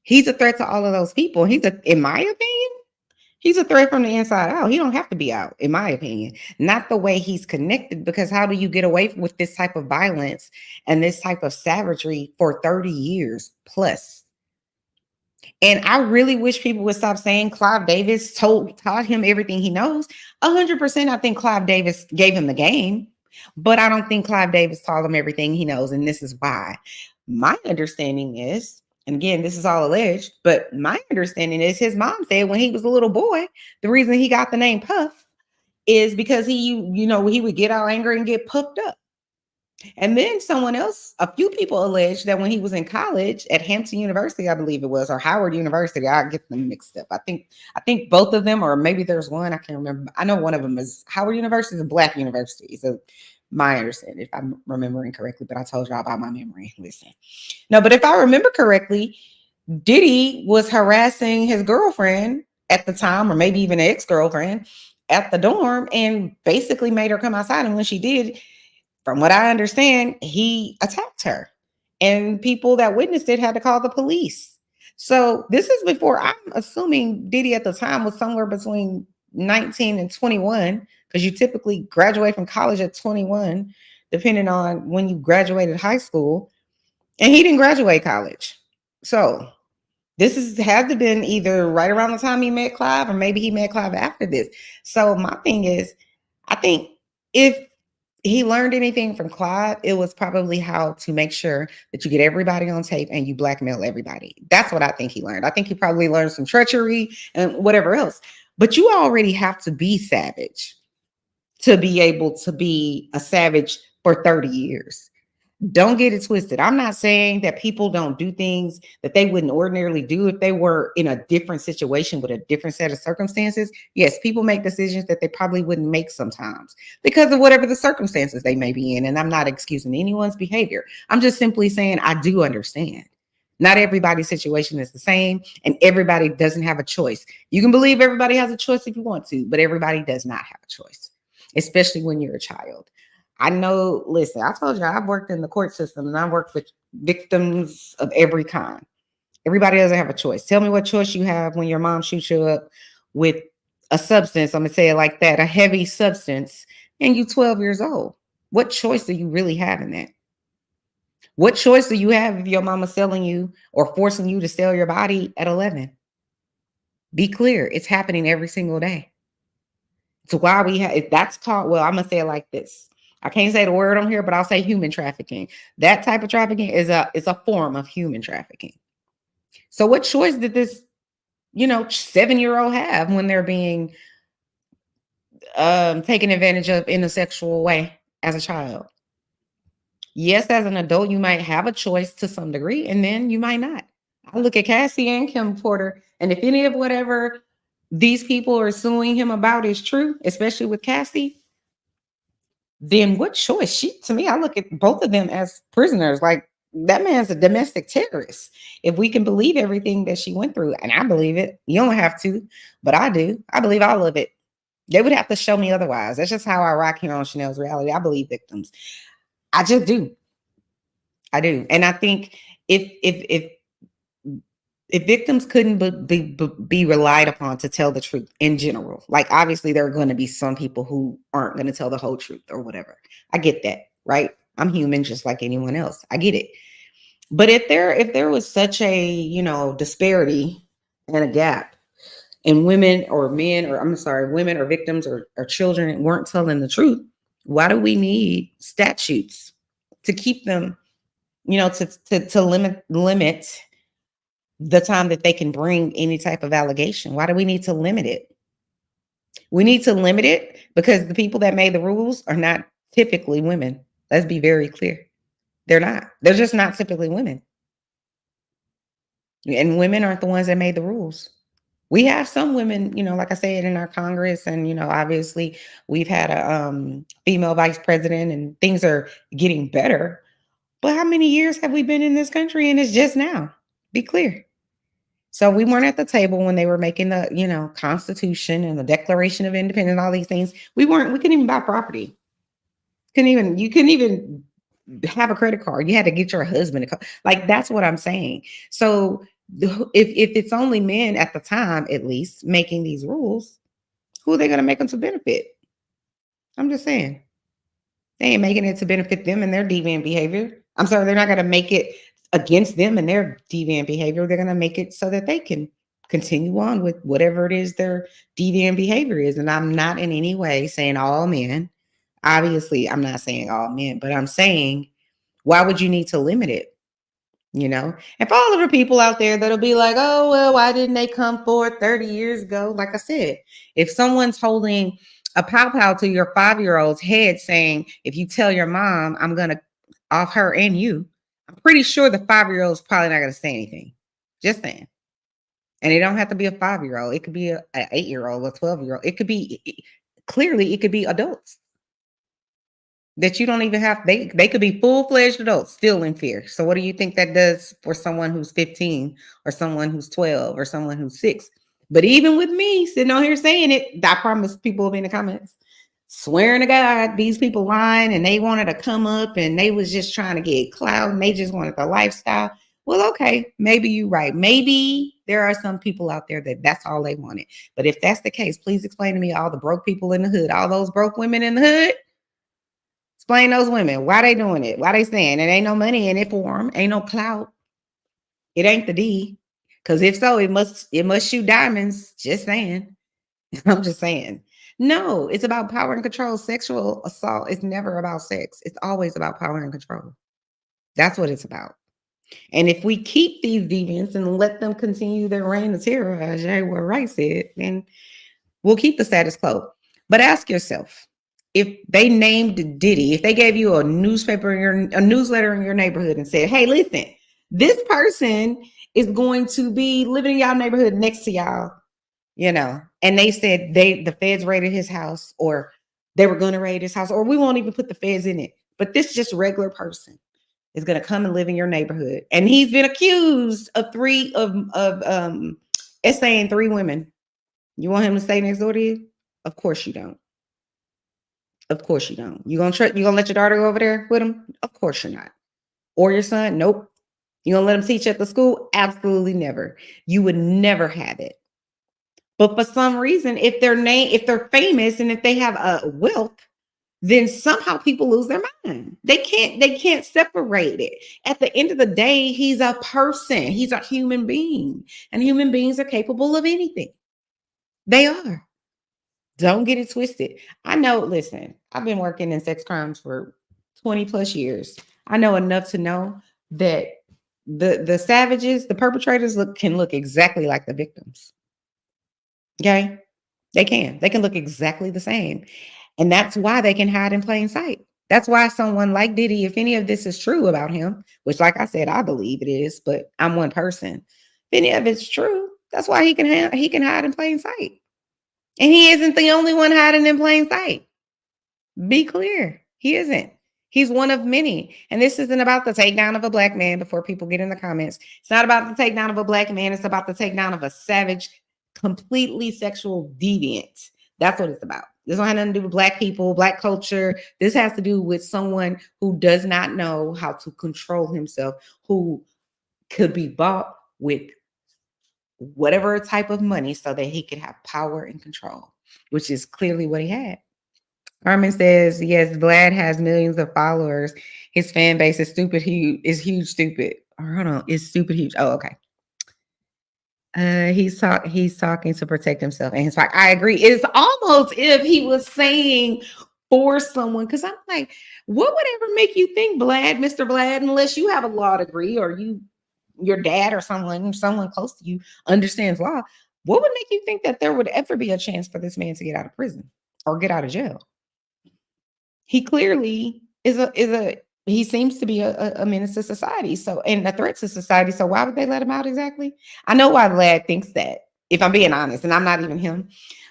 He's a threat to all of those people. In my opinion, he's a threat from the inside out. He don't have to be out, in my opinion. Not the way he's connected, because how do you get away with this type of violence and this type of savagery for 30 years plus? And I really wish people would stop saying Clive Davis taught him everything he knows. 100%, I think Clive Davis gave him the game, but I don't think Clive Davis taught him everything he knows, and this is why. My understanding is, and again, this is all alleged, but my understanding is his mom said when he was a little boy, the reason he got the name Puff is because he would get all angry and get puffed up. And then a few people alleged that when he was in college at Hampton University, I believe it was, or Howard University, I get them mixed up. I think both of them, or maybe there's one, I can't remember. I know one of them is Howard University, is a Black university. So my understanding, if I'm remembering correctly, but I told y'all about my memory. Listen. No, but if I remember correctly, Diddy was harassing his girlfriend at the time, or maybe even an ex-girlfriend, at the dorm, and basically made her come outside. And when she did, from what I understand, he attacked her, and people that witnessed it had to call the police. So this is before, I'm assuming Diddy at the time was somewhere between 19 and 21, because you typically graduate from college at 21, depending on when you graduated high school, and he didn't graduate college. So this had to been either right around the time he met Clive, or maybe he met Clive after this. So my thing is, I think if he learned anything from Clive, it was probably how to make sure that you get everybody on tape and you blackmail everybody. That's what I think he learned. I think he probably learned some treachery and whatever else. But you already have to be savage to be able to be a savage for 30 years. Don't get it twisted. I'm not saying that people don't do things that they wouldn't ordinarily do if they were in a different situation with a different set of circumstances. Yes, people make decisions that they probably wouldn't make sometimes because of whatever the circumstances they may be in. And I'm not excusing anyone's behavior. I'm just simply saying I do understand. Not everybody's situation is the same, and everybody doesn't have a choice. You can believe everybody has a choice if you want to, but everybody does not have a choice, especially when you're a child. I know, listen, I told you I've worked in the court system and I've worked with victims of every kind. Everybody doesn't have a choice. Tell me what choice you have when your mom shoots you up with a substance, I'm going to say it like that, a heavy substance, and you 12 years old. What choice do you really have in that? What choice do you have if your mama's selling you or forcing you to sell your body at 11? Be clear, it's happening every single day. It's why we have, that's called, well, I'm going to say it like this. I can't say the word on here, but I'll say human trafficking. That type of trafficking is a form of human trafficking. So what choice did this, 7-year-old have when they're being taken advantage of in a sexual way as a child? Yes, as an adult, you might have a choice to some degree, and then you might not. I look at Cassie and Kim Porter, and if any of whatever these people are suing him about is true, especially with Cassie, then what choice? To me, I look at both of them as prisoners. Like, that man's a domestic terrorist. If we can believe everything that she went through, and I believe it, you don't have to, but I do. I believe all of it. They would have to show me otherwise. That's just how I rock here on Chanel's Reality. I believe victims. I just do. I do. And I think if victims couldn't be relied upon to tell the truth in general, like obviously there are going to be some people who aren't going to tell the whole truth or whatever. I get that, right? I'm human just like anyone else. I get it. But if there was such a, disparity and a gap, and women or victims or children weren't telling the truth, why do we need statutes to keep them, to limit the time that they can bring any type of allegation? Why do we need to limit it? We need to limit it because the people that made the rules are not typically women. Let's be very clear. They're not. They're just not typically women. And women aren't the ones that made the rules. We have some women, like I said, in our Congress, and, obviously we've had a female vice president and things are getting better. But how many years have we been in this country? And it's just now. Be clear. So we weren't at the table when they were making the, Constitution and the Declaration of Independence, all these things. We couldn't even buy property. You couldn't even have a credit card. You had to get your husband a card. Like, that's what I'm saying. So if it's only men at the time, at least, making these rules, who are they going to make them to benefit? I'm just saying. They ain't making it to benefit them and their deviant behavior. I'm sorry, they're not going to make it against them and their deviant behavior. They're going to make it so that they can continue on with whatever it is their deviant behavior is. And I'm not in any way saying all men. Obviously, I'm not saying all men, but I'm saying, why would you need to limit it? And for all of the people out there that'll be like, oh, well, why didn't they come forward 30 years ago? Like I said, if someone's holding a pow-pow to your 5-year-old's head saying, if you tell your mom, I'm going to off her and you, I'm pretty sure the 5-year-old's probably not going to say anything. Just saying. And it don't have to be a 5-year-old. It could be an 8-year-old, a 12-year-old. It could be, clearly, it could be adults that you don't even have. They could be full-fledged adults still in fear. So what do you think that does for someone who's 15 or someone who's 12 or someone who's 6? But even with me sitting on here saying it, I promise people will be in the comments swearing to God, these people lying and they wanted to come up and they was just trying to get clout and they just wanted the lifestyle. Well, okay, maybe you're right. Maybe there are some people out there that that's all they wanted. But if that's the case, please explain to me all the broke people in the hood, all those broke women in the hood. Explain those women. Why they doing it? Why they saying it ain't no money in it for them? Ain't no clout. It ain't the D. Because if so, it must shoot diamonds. Just saying. I'm just saying. No, it's about power and control. Sexual assault is never about sex. It's always about power and control. That's what it's about. And if we keep these deviants and let them continue their reign of terror, as Jaguar Wright said, then we'll keep the status quo. But ask yourself, if they named Diddy, if they gave you a newsletter in your neighborhood and said, hey, listen, this person is going to be living in y'all neighborhood next to y'all, and they said the feds raided his house, or they were going to raid his house, or we won't even put the feds in it, but this just regular person is going to come and live in your neighborhood, and he's been accused of essaying 3 women. You want him to stay next door to you? Of course you don't. Of course you don't. You gonna let your daughter go over there with him? Of course you're not. Or your son? Nope. You gonna let him teach at the school? Absolutely never. You would never have it. But for some reason, if they're famous and if they have a wealth, then somehow people lose their mind. They can't separate it. At the end of the day, he's a person. He's a human being. And human beings are capable of anything. They are. Don't get it twisted. I know, listen, I've been working in sex crimes for 20 plus years. I know enough to know that the savages, the perpetrators can look exactly like the victims. Okay? They can look exactly the same. And that's why they can hide in plain sight. That's why someone like Diddy, if any of this is true about him, which like I said, I believe it is, but I'm one person. If any of it's true, that's why he can hide in plain sight. And he isn't the only one hiding in plain sight. Be clear. He isn't. He's one of many. And this isn't about the takedown of a black man, before people get in the comments. It's not about the takedown of a black man. It's about the takedown of a savage, completely sexual deviant. That's what it's about. This don't have nothing to do with black people, black culture. This has to do with someone who does not know how to control himself, who could be bought with whatever type of money so that he could have power and control, which is clearly what he had. Armin says, yes, Vlad has millions of followers. His fan base is stupid. Huge, stupid. Hold on, it's stupid huge. Oh, okay. He's talking to protect himself and his fight. I agree. It's almost if he was saying for someone, because I'm like, what would ever make you think Mr. Vlad, unless you have a law degree or your dad or someone close to you understands law, what would make you think that there would ever be a chance for this man to get out of prison or get out of jail? He clearly he seems to be a menace to society, and a threat to society. So why would they let him out exactly? I know why Vlad thinks that, if I'm being honest, and I'm not even him.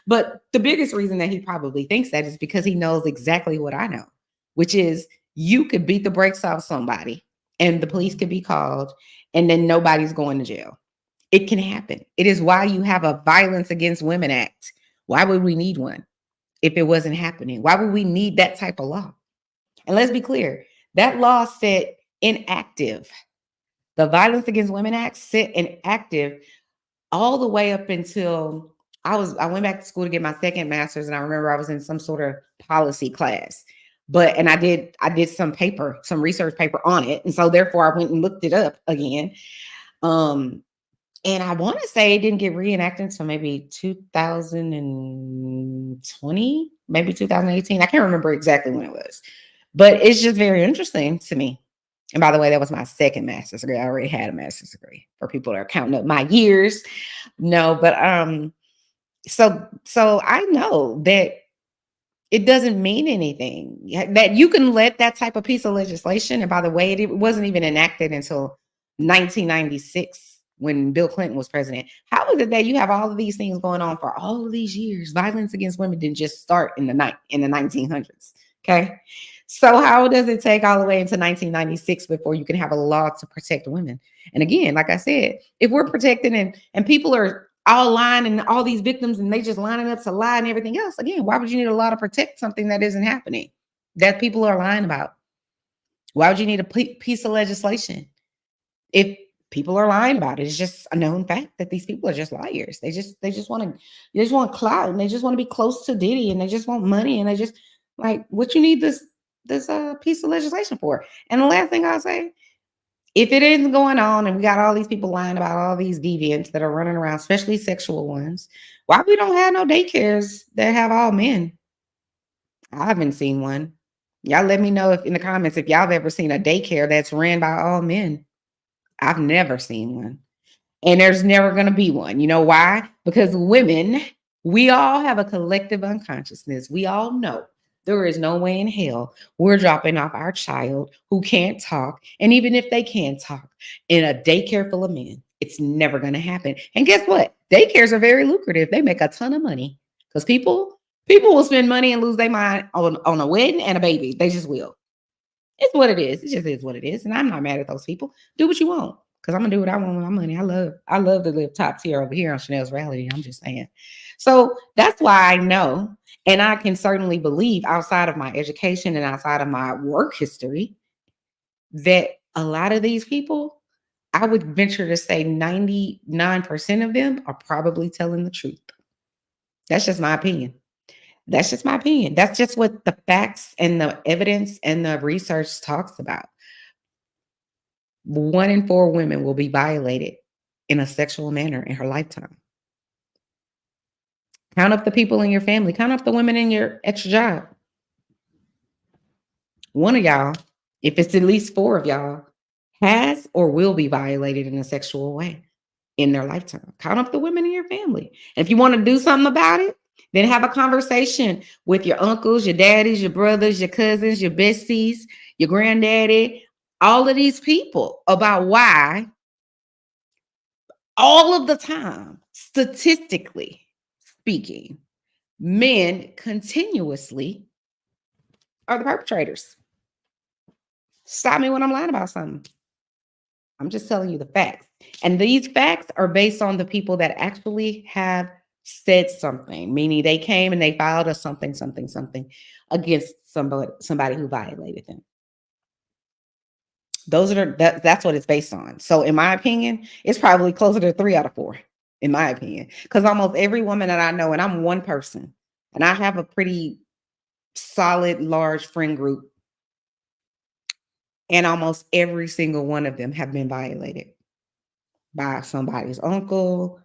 But the biggest reason that he probably thinks that is because he knows exactly what I know, which is you could beat the brakes off somebody and the police could be called and then nobody's going to jail. It can happen. It is why you have a Violence Against Women Act. Why would we need one if it wasn't happening? Why would we need that type of law? And let's be clear, that law set inactive. The Violence Against Women Act set inactive all the way up until I went back to school to get my second master's, and I remember I was in some sort of policy class. And I did some research paper on it. And so therefore I went and looked it up again. And I want to say it didn't get reenacted until maybe 2020, maybe 2018. I can't remember exactly when it was, but it's just very interesting to me. And by the way, that was my second master's degree. I already had a master's degree, for people that are counting up my years. No, but so I know that it doesn't mean anything, that you can let that type of piece of legislation. And by the way, it wasn't even enacted until 1996 when Bill Clinton was president. How is it that you have all of these things going on for all of these years? Violence against women didn't just start in the 1900s. Okay. So how does it take all the way into 1996 before you can have a law to protect women? And again, like I said, if we're protected and people are all lying and all these victims and they just lining up to lie and everything else, again, why would you need a law to protect something that isn't happening, that people are lying about? Why would you need a piece of legislation? If people are lying about it. It's just a known fact that these people are just liars. They just want clout, and they just want to be close to Diddy, and they just want money, and they just like, what you need this piece of legislation for. And the last thing I'll say, if it isn't going on and we got all these people lying about all these deviants that are running around, especially sexual ones, why we don't have no daycares that have all men? I haven't seen one. Y'all let me know if in the comments if y'all have ever seen a daycare that's ran by all men. I've never seen one. And there's never going to be one. You know why? Because women, we all have a collective unconsciousness. We all know there is no way in hell we're dropping off our child who can't talk. And even if they can talk in a daycare full of men, it's never going to happen. And guess what? Daycares are very lucrative. They make a ton of money because people will spend money and lose their mind on a wedding and a baby. They just will. It's what it is. It just is what it is. And I'm not mad at those people. Do what you want. Because I'm gonna do what I want with my money. I love to live top tier over here on Chanel's Reality. I'm just saying. So that's why I know, and I can certainly believe outside of my education and outside of my work history, that a lot of these people, I would venture to say 99% of them are probably telling the truth. That's just my opinion. That's just my opinion. That's just what the facts and the evidence and the research talks about. 1 in 4 women will be violated in a sexual manner in her lifetime. Count up the people in your family. Count up the women at your job. One of y'all, if it's at least 4 of y'all, has or will be violated in a sexual way in their lifetime. Count up the women in your family. And if you want to do something about it, then have a conversation with your uncles, your daddies, your brothers, your cousins, your besties, your granddaddy, all of these people about why all of the time, statistically speaking, men continuously are the perpetrators. Stop me when I'm lying about something. I'm just telling you the facts. And these facts are based on the people that actually have said something, meaning they came and they filed a something against somebody who violated them. That's what it's based on. So in my opinion, it's probably closer to 3 out of 4, in my opinion. Because almost every woman that I know, and I'm one person, and I have a pretty solid, large friend group, and almost every single one of them have been violated by somebody's uncle,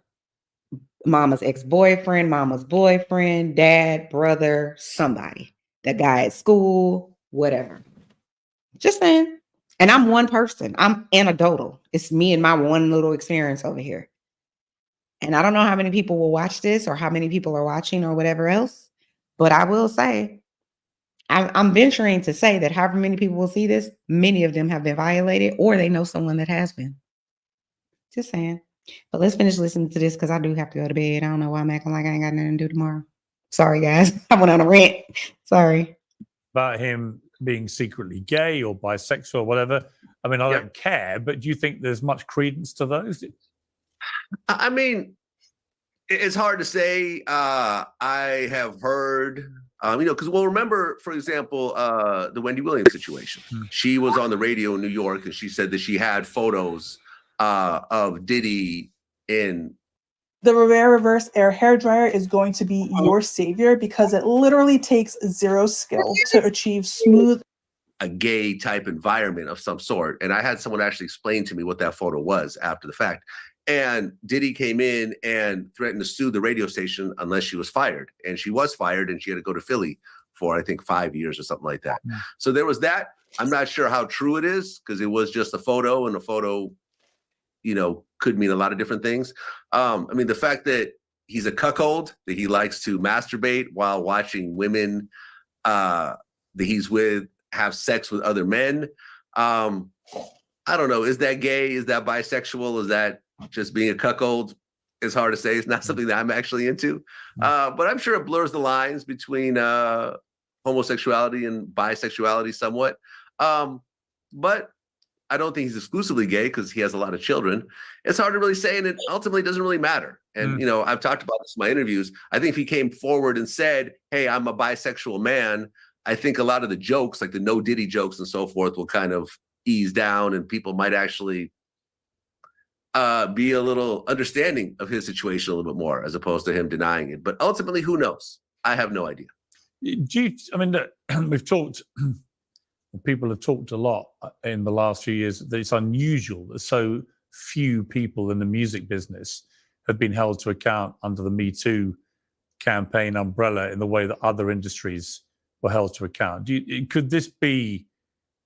mama's ex-boyfriend, mama's boyfriend, dad, brother, somebody. That guy at school, whatever. Just saying. And I'm one person. I'm anecdotal. It's me and my one little experience over here. And I don't know how many people will watch this or how many people are watching or whatever else. But I will say, I'm venturing to say that however many people will see this, many of them have been violated or they know someone that has been. Just saying. But let's finish listening to this because I do have to go to bed. I don't know why I'm acting like I ain't got nothing to do tomorrow. Sorry, guys. I went on a rant. Sorry. About him being secretly gay or bisexual or whatever. I mean, I don't care, but do you think there's much credence to those? I mean, it's hard to say. I have heard, because remember, for example, the Wendy Williams situation. She was on the radio in New York and she said that she had photos of Diddy in. The Rivera Reverse Air Hairdryer is going to be your savior because it literally takes 0 skill to achieve smooth. A gay type environment of some sort. And I had someone actually explain to me what that photo was after the fact. And Diddy came in and threatened to sue the radio station unless she was fired. And she was fired and she had to go to Philly for, I think, 5 years or something like that. So there was that. I'm not sure how true it is because it was just a photo, and a photo, could mean a lot of different things. I mean, the fact that he's a cuckold, that he likes to masturbate while watching women that he's with have sex with other men. I don't know. Is that gay? Is that bisexual? Is that just being a cuckold? It's hard to say. It's not something that I'm actually into. But I'm sure it blurs the lines between homosexuality and bisexuality somewhat. But I don't think he's exclusively gay because he has a lot of children. It's hard to really say, and it ultimately doesn't really matter. And, I've talked about this in my interviews. I think if he came forward and said, hey, I'm a bisexual man, I think a lot of the jokes, like the no Diddy jokes and so forth, will kind of ease down and people might actually be a little understanding of his situation a little bit more, as opposed to him denying it. But ultimately, who knows? I have no idea. I mean, we've talked, people have talked a lot in the last few years that it's unusual that so few people in the music business have been held to account under the Me Too campaign umbrella in the way that other industries were held to account. Could this be,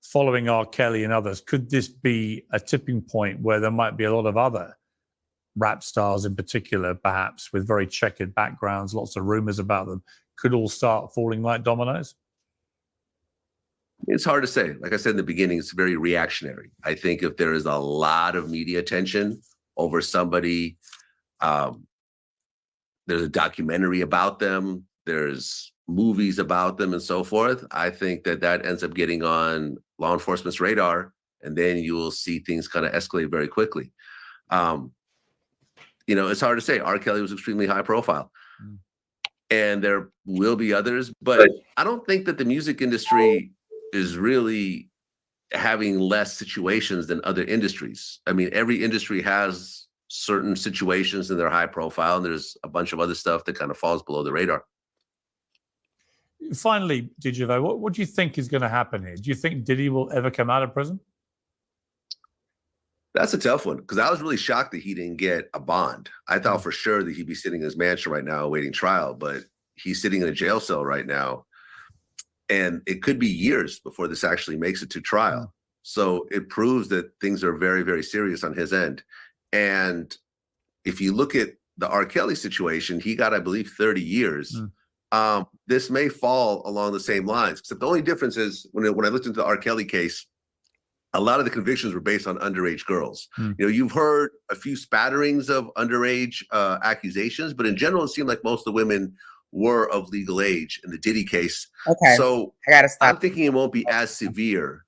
following R. Kelly and others, could this be a tipping point where there might be a lot of other rap stars in particular, perhaps with very checkered backgrounds, lots of rumors about them, could all start falling like dominoes? It's hard to say. Like I said in the beginning, it's very reactionary. I think if there is a lot of media attention over somebody, there's a documentary about them, there's movies about them and so forth, I think that that ends up getting on law enforcement's radar, and then you will see things kind of escalate very quickly. You know, it's hard to say. R. Kelly was extremely high profile. And there will be others, but I don't think that the music industry is really having less situations than other industries. I mean, every industry has certain situations and they're high profile, and there's a bunch of other stuff that kind of falls below the radar. Finally, DJV, what do you think is going to happen here? Do you think Diddy will ever come out of prison? That's a tough one, because I was really shocked that he didn't get a bond. I thought for sure that he'd be sitting in his mansion right now awaiting trial, but he's sitting in a jail cell right now. And it could be years before this actually makes it to trial. So it proves that things are very, very serious on his end. And if you look at the R. Kelly situation, he got, I believe, 30 years. This may fall along the same lines, except the only difference is when I looked into the R. Kelly case, a lot of the convictions were based on underage girls. You know, you've heard a few spatterings of underage accusations, but in general, it seemed like most of the women were of legal age in the Diddy case. Okay. So I gotta stop. I'm thinking it won't be as severe.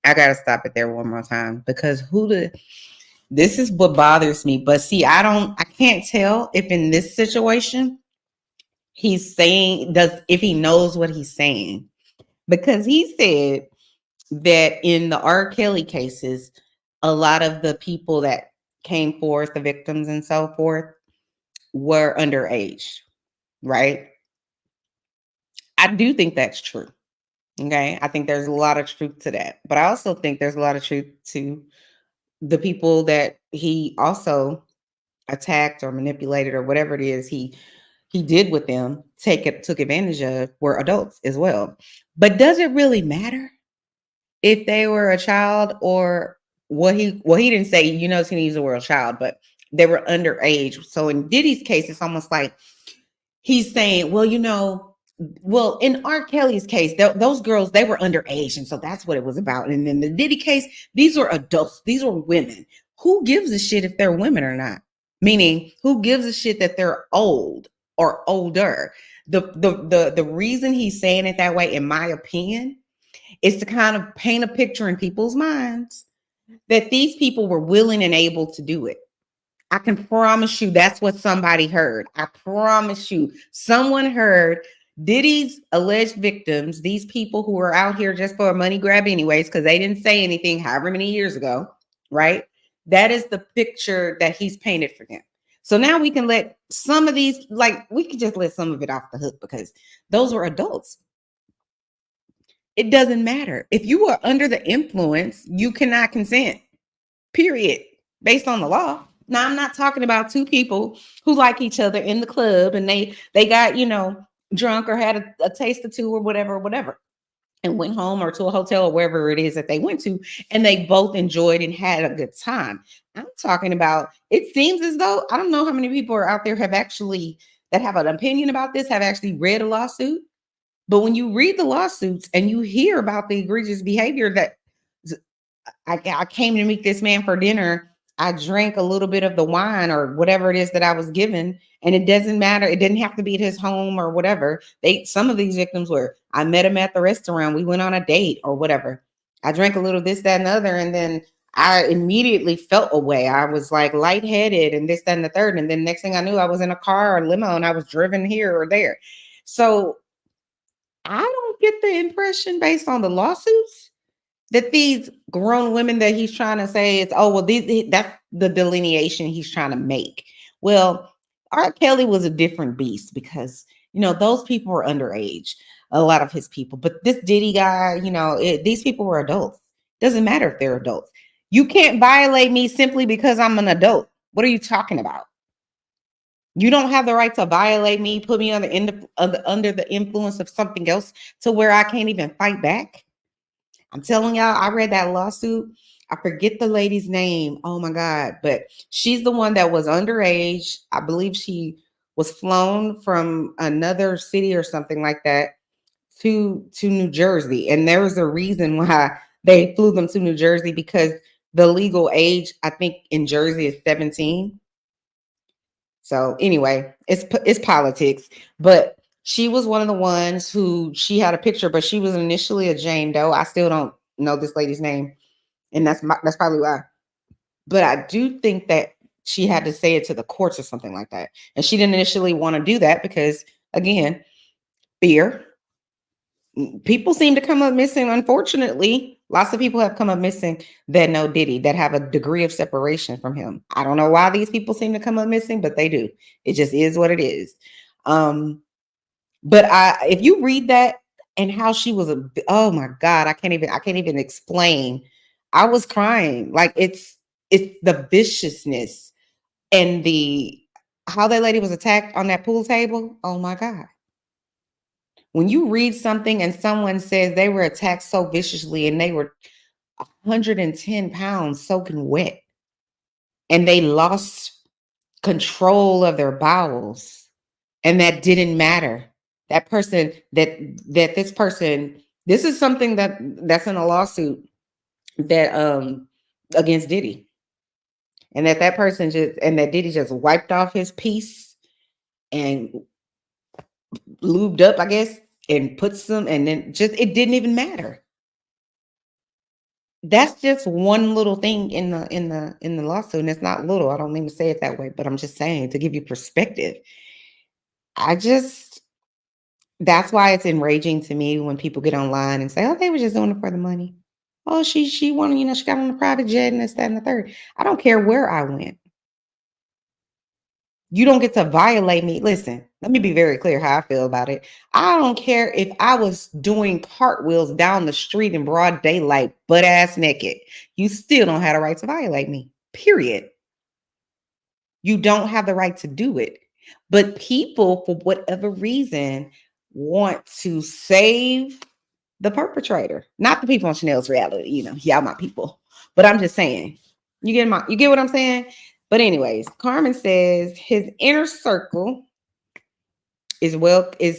I gotta stop it there one more time, because this is what bothers me. But see, I can't tell if in this situation he's saying, if he knows what he's saying, because he said that in the R. Kelly cases, a lot of the people that came forth, the victims and so forth, were underage, right? I do think that's true. Okay. I think there's a lot of truth to that. But I also think there's a lot of truth to the people that he also attacked or manipulated or whatever it is he did with them, took advantage of, were adults as well. But does it really matter if they were a child or he didn't say, you know, he needs a world child, but they were underage. So in Diddy's case, it's almost like he's saying, well, you know, in R. Kelly's case, those girls, they were underage. And so that's what it was about. And in the Diddy case, these were adults. These were women. Who gives a shit if they're women or not? Meaning, who gives a shit that they're old or older? The reason he's saying it that way, in my opinion, is to kind of paint a picture in people's minds that these people were willing and able to do it. I can promise you that's what somebody heard. I promise you someone heard Diddy's alleged victims, these people who were out here just for a money grab anyways, because they didn't say anything however many years ago, right? That is the picture that he's painted for them. So now we can let some of these, we could just let some of it off the hook, because those were adults. It doesn't matter. If you are under the influence, you cannot consent, period, based on the law. Now, I'm not talking about two people who like each other in the club and they got, you know, drunk or had a taste or two or whatever, and went home or to a hotel or wherever it is that they went to, and they both enjoyed and had a good time. I'm talking about, it seems as though, I don't know how many people are out there that have an opinion about this, have actually read a lawsuit. But when you read the lawsuits and you hear about the egregious behavior that I came to meet this man for dinner, I drank a little bit of the wine or whatever it is that I was given, and it doesn't matter. It didn't have to be at his home or whatever. Some of these victims were, I met him at the restaurant. We went on a date or whatever. I drank a little this, that, and the other. And then I immediately felt away. I was like lightheaded and this, that, and the third. And then next thing I knew, I was in a car or limo and I was driven here or there. So I don't get the impression based on the lawsuits that these grown women that he's trying to say is, oh, well, that's the delineation he's trying to make. Well, R. Kelly was a different beast because, those people were underage, a lot of his people. But this Diddy guy, these people were adults. Doesn't matter if they're adults. You can't violate me simply because I'm an adult. What are you talking about? You don't have the right to violate me, put me under the influence of something else to where I can't even fight back. I'm telling y'all, I read that lawsuit. I forget the lady's name. Oh my God. But she's the one that was underage. I believe she was flown from another city or something like that to New Jersey. And there was a reason why they flew them to New Jersey, because the legal age, I think, in Jersey is 17. So anyway, it's politics. But she was one of the ones who, she had a picture, but she was initially a Jane Doe. I still don't know this lady's name, and that's probably why. But I do think that she had to say it to the courts or something like that, and she didn't initially want to do that because, again, fear. People seem to come up missing. Unfortunately, lots of people have come up missing that know Diddy, that have a degree of separation from him. I don't know why these people seem to come up missing, but they do. It just is what it is. But if you read that and how she was oh my God, I can't even explain. I was crying. Like it's the viciousness and how that lady was attacked on that pool table. Oh my God. When you read something and someone says they were attacked so viciously and they were 110 pounds soaking wet and they lost control of their bowels, and that didn't matter. That person, this is something that's in a lawsuit that against Diddy. And that person that Diddy just wiped off his piece and lubed up, I guess, and put some, and then it didn't even matter. That's just one little thing in the lawsuit, and it's not little. I don't mean to say it that way, but I'm just saying to give you perspective. That's why it's enraging to me when people get online and say, "Oh, they were just doing it for the money." Oh, she wanted, she got on a private jet and this, that, and the third. I don't care where I went. You don't get to violate me. Listen, let me be very clear how I feel about it. I don't care if I was doing cartwheels down the street in broad daylight, butt ass naked. You still don't have the right to violate me, period. You don't have the right to do it. But people, for whatever reason, want to save the perpetrator, not the people on Chanel's reality. Y'all my people. But I'm just saying, you get what I'm saying? But anyways, Carmen says his inner circle is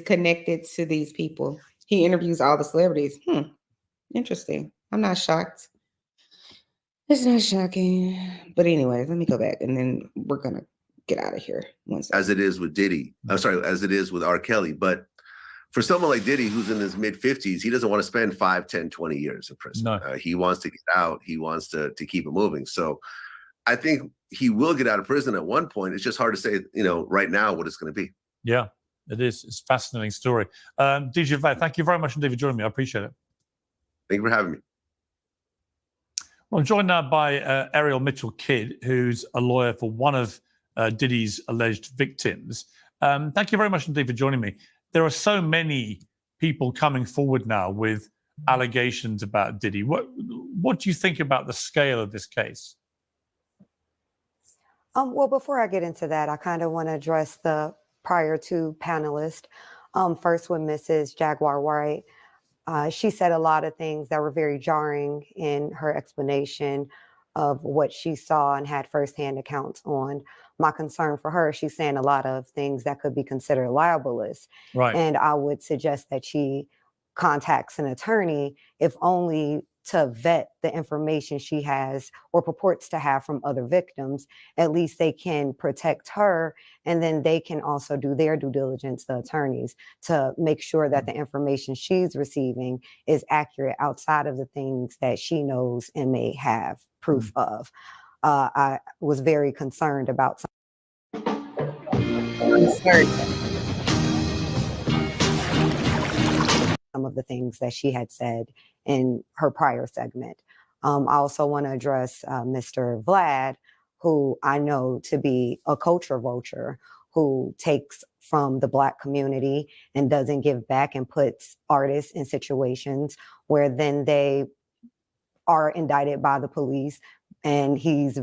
connected to these people. He interviews all the celebrities. Interesting. I'm not shocked. It's not shocking. But anyways, let me go back and then we're gonna get out of here. As it is with Diddy. I'm sorry, as it is with R. Kelly. But for someone like Diddy, who's in his mid-50s, he doesn't want to spend 5, 10, 20 years in prison. No. He wants to get out. He wants to keep it moving. So I think he will get out of prison at one point. It's just hard to say, right now what it's going to be. Yeah, it is. It's a fascinating story. DJ Vat, thank you very much indeed for joining me. I appreciate it. Thank you for having me. Well, I'm joined now by Ariel Mitchell-Kidd, who's a lawyer for one of Diddy's alleged victims. Thank you very much indeed for joining me. There are so many people coming forward now with allegations about Diddy. What do you think about the scale of this case? Well, before I get into that, I kind of want to address the prior two panelists. First with Mrs. Jaguar Wright. She said a lot of things that were very jarring in her explanation of what she saw and had firsthand accounts on. My concern for her, she's saying a lot of things that could be considered libelous. Right. And I would suggest that she contacts an attorney, if only to vet the information she has or purports to have from other victims. At least they can protect her, and then they can also do their due diligence, the attorneys, to make sure that the information she's receiving is accurate outside of the things that she knows and may have proof of. I was very concerned about some of the things that she had said in her prior segment. I also want to address Mr. Vlad, who I know to be a culture vulture, who takes from the Black community and doesn't give back and puts artists in situations where then they are indicted by the police. And he's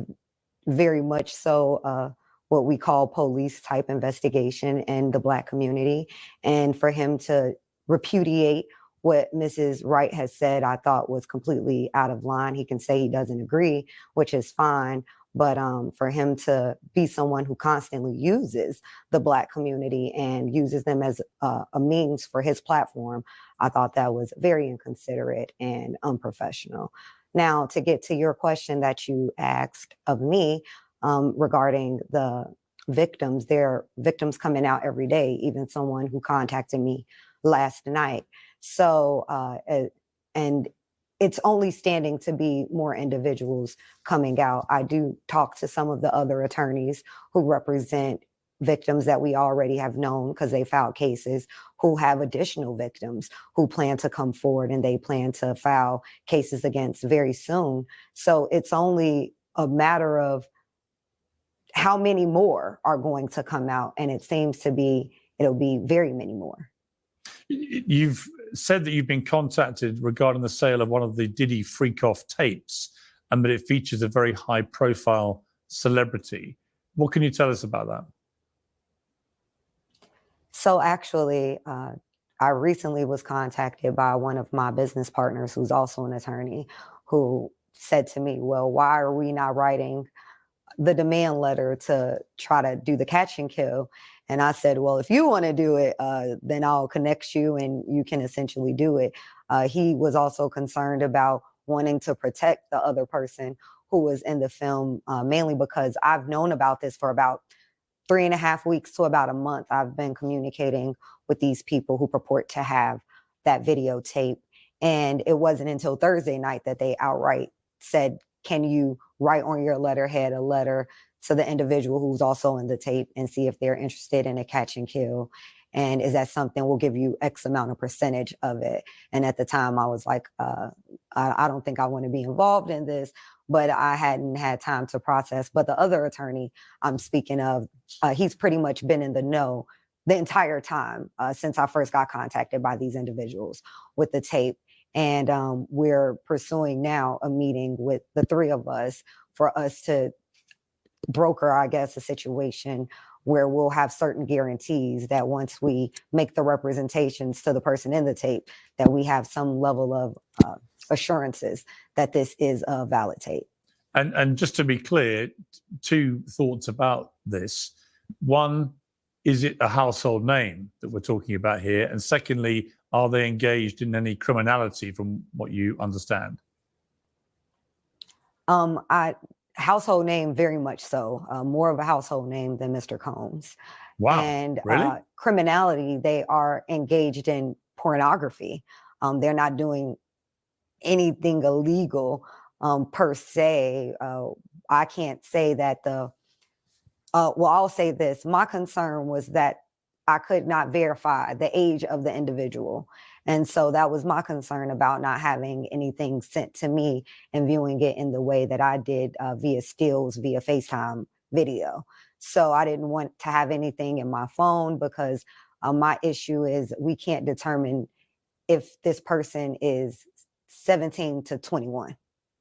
very much so what we call police type investigation in the Black community. And for him to repudiate what Mrs. Wright has said, I thought was completely out of line. He can say he doesn't agree, which is fine. But for him to be someone who constantly uses the Black community and uses them as a means for his platform, I thought that was very inconsiderate and unprofessional. Now, to get to your question that you asked of me regarding the victims, there are victims coming out every day, even someone who contacted me last night. So, and it's only standing to be more individuals coming out. I do talk to some of the other attorneys who represent victims that we already have known because they filed cases, who have additional victims who plan to come forward and they plan to file cases against very soon. So it's only a matter of how many more are going to come out. And it seems to be, it'll be very many more. You've said that you've been contacted regarding the sale of one of the Diddy freak-off tapes and that it features a very high-profile celebrity. What can you tell us about that? So actually, I recently was contacted by one of my business partners who's also an attorney who said to me, well, why are we not writing the demand letter to try to do the catch and kill? And I said, well, if you want to do it, then I'll connect you and you can essentially do it. He was also concerned about wanting to protect the other person who was in the film, mainly because I've known about this for about 3.5 weeks to about a month. I've been communicating with these people who purport to have that videotape. And it wasn't until Thursday night that they outright said, can you write on your letterhead a letter to the individual who's also in the tape and see if they're interested in a catch and kill? And is that something we'll give you X amount of percentage of it? And at the time I was like, I don't think I want to be involved in this, but I hadn't had time to process. But the other attorney I'm speaking of, he's pretty much been in the know the entire time since I first got contacted by these individuals with the tape. And we're pursuing now a meeting with the three of us for us to broker, I guess, a situation where we'll have certain guarantees that once we make the representations to the person in the tape, that we have some level of assurances that this is a valid tape. And just to be clear, two thoughts about this. One, is it a household name that we're talking about here? And secondly, are they engaged in any criminality from what you understand? Household name, very much so. More of a household name than Mr. Combs. Wow, and really? Criminality, they are engaged in pornography. They're not doing anything illegal per se. I can't say that well, I'll say this. My concern was that I could not verify the age of the individual. And so that was my concern about not having anything sent to me and viewing it in the way that I did via stills, via FaceTime video. So I didn't want to have anything in my phone because my issue is we can't determine if this person is 17 to 21.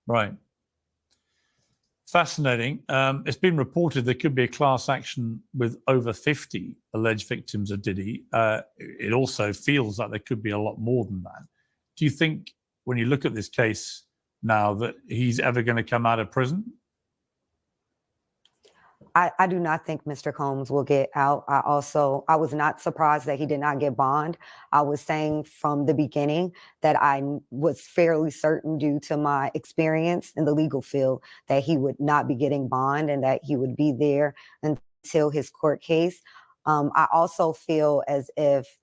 Right. Fascinating. It's been reported there could be a class action with over 50 alleged victims of Diddy. It also feels like there could be a lot more than that. Do you think, when you look at this case now, that he's ever going to come out of prison? I do not think Mr. Combs will get out. I was not surprised that he did not get bond. I was saying from the beginning that I was fairly certain, due to my experience in the legal field, that he would not be getting bond and that he would be there until his court case. I also feel as if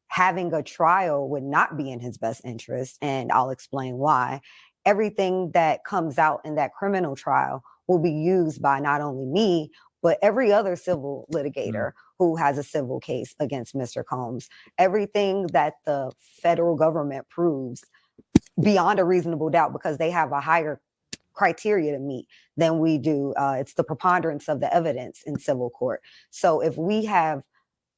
having a trial would not be in his best interest, and I'll explain why. Everything that comes out in that criminal trial will be used by not only me, but every other civil litigator who has a civil case against Mr. Combs. Everything that the federal government proves beyond a reasonable doubt because they have a higher criteria to meet than we do. It's the preponderance of the evidence in civil court. So if we have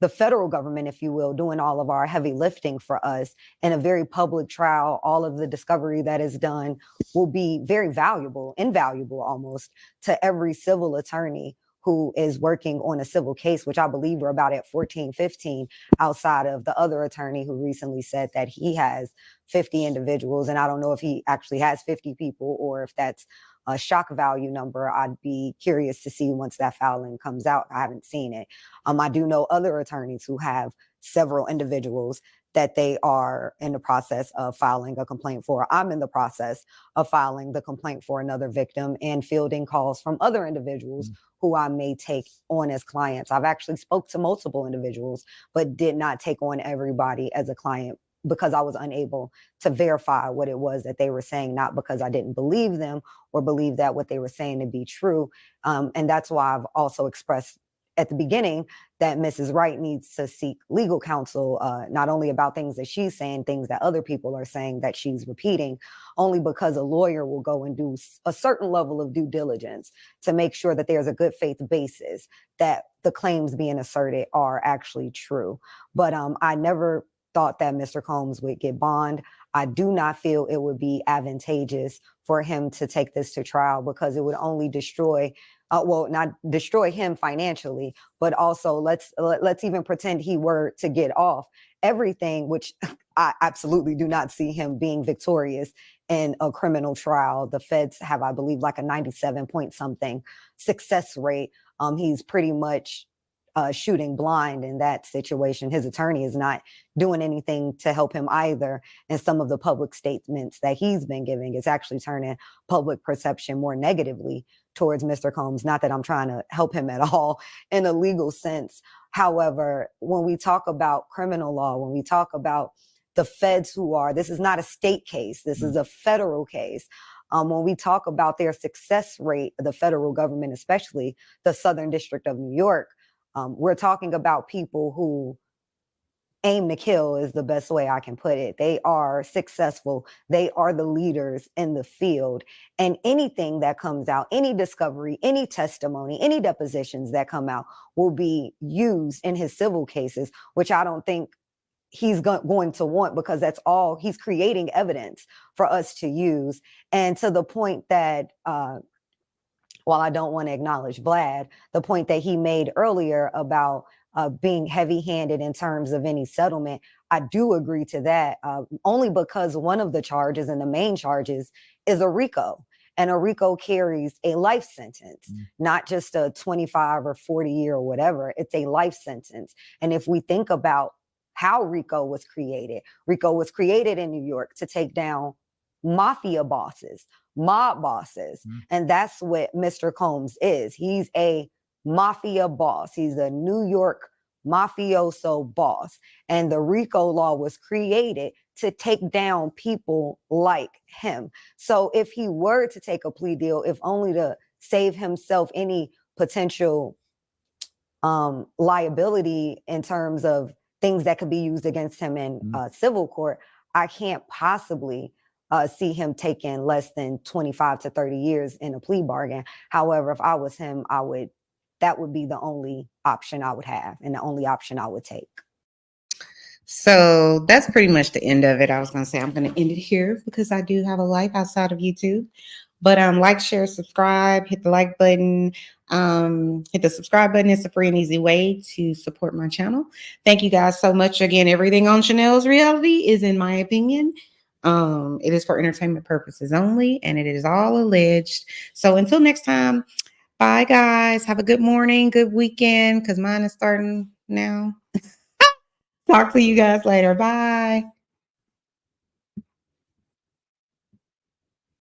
the federal government, if you will, doing all of our heavy lifting for us in a very public trial, all of the discovery that is done will be very valuable, invaluable almost, to every civil attorney who is working on a civil case, which I believe we're about at 14, 15, outside of the other attorney who recently said that he has 50 individuals. And I don't know if he actually has 50 people or if that's a shock value number. I'd be curious to see once that filing comes out. I haven't seen it. I do know other attorneys who have several individuals that they are in the process of filing a complaint for. I'm in the process of filing the complaint for another victim and fielding calls from other individuals who I may take on as clients. I've actually spoke to multiple individuals, but did not take on everybody as a client because I was unable to verify what it was that they were saying, not because I didn't believe them or believe that what they were saying to be true. And that's why I've also expressed at the beginning that Mrs. Wright needs to seek legal counsel, not only about things that she's saying, things that other people are saying that she's repeating, only because a lawyer will go and do a certain level of due diligence to make sure that there's a good faith basis that the claims being asserted are actually true. But I never thought that Mr. Combs would get bond. I do not feel it would be advantageous for him to take this to trial because it would only destroy, not destroy him financially, but also let's even pretend he were to get off everything, which I absolutely do not see him being victorious in a criminal trial. The feds have, I believe, like a 97 point something success rate. He's pretty much shooting blind in that situation. His attorney is not doing anything to help him either. And some of the public statements that he's been giving is actually turning public perception more negatively towards Mr. Combs. Not that I'm trying to help him at all in a legal sense. However, when we talk about criminal law, when we talk about the feds this is not a state case, this is a federal case. When we talk about their success rate, the federal government, especially the Southern District of New York, we're talking about people who aim to kill is the best way I can put it. They are successful. They are the leaders in the field. And anything that comes out, any discovery, any testimony, any depositions that come out will be used in his civil cases, which I don't think he's going to want because that's all he's creating evidence for us to use. And to the point that, while I don't want to acknowledge Vlad, the point that he made earlier about being heavy-handed in terms of any settlement, I do agree to that, only because one of the charges and the main charges is a RICO. And a RICO carries a life sentence, not just a 25 or 40 year or whatever. It's a life sentence. And if we think about how RICO was created in New York to take down mafia bosses, mob bosses. And that's what Mr. Combs is. He's a mafia boss. He's a New York mafioso boss. And the RICO law was created to take down people like him. So if he were to take a plea deal, if only to save himself any potential liability in terms of things that could be used against him in civil court, I can't possibly see him taking less than 25 to 30 years in a plea bargain. However, if I was him, that would be the only option I would have and the only option I would take. So that's pretty much the end of it. I was going to say I'm going to end it here because I do have a life outside of YouTube. But like, share, subscribe, hit the like button, hit the subscribe button. It's a free and easy way to support my channel. Thank you guys so much. Again, everything on Chanel's reality is, in my opinion, it is for entertainment purposes only, and it is all alleged. So until next time, bye guys. Have a good morning, good weekend, because mine is starting now. Talk to you guys later. Bye.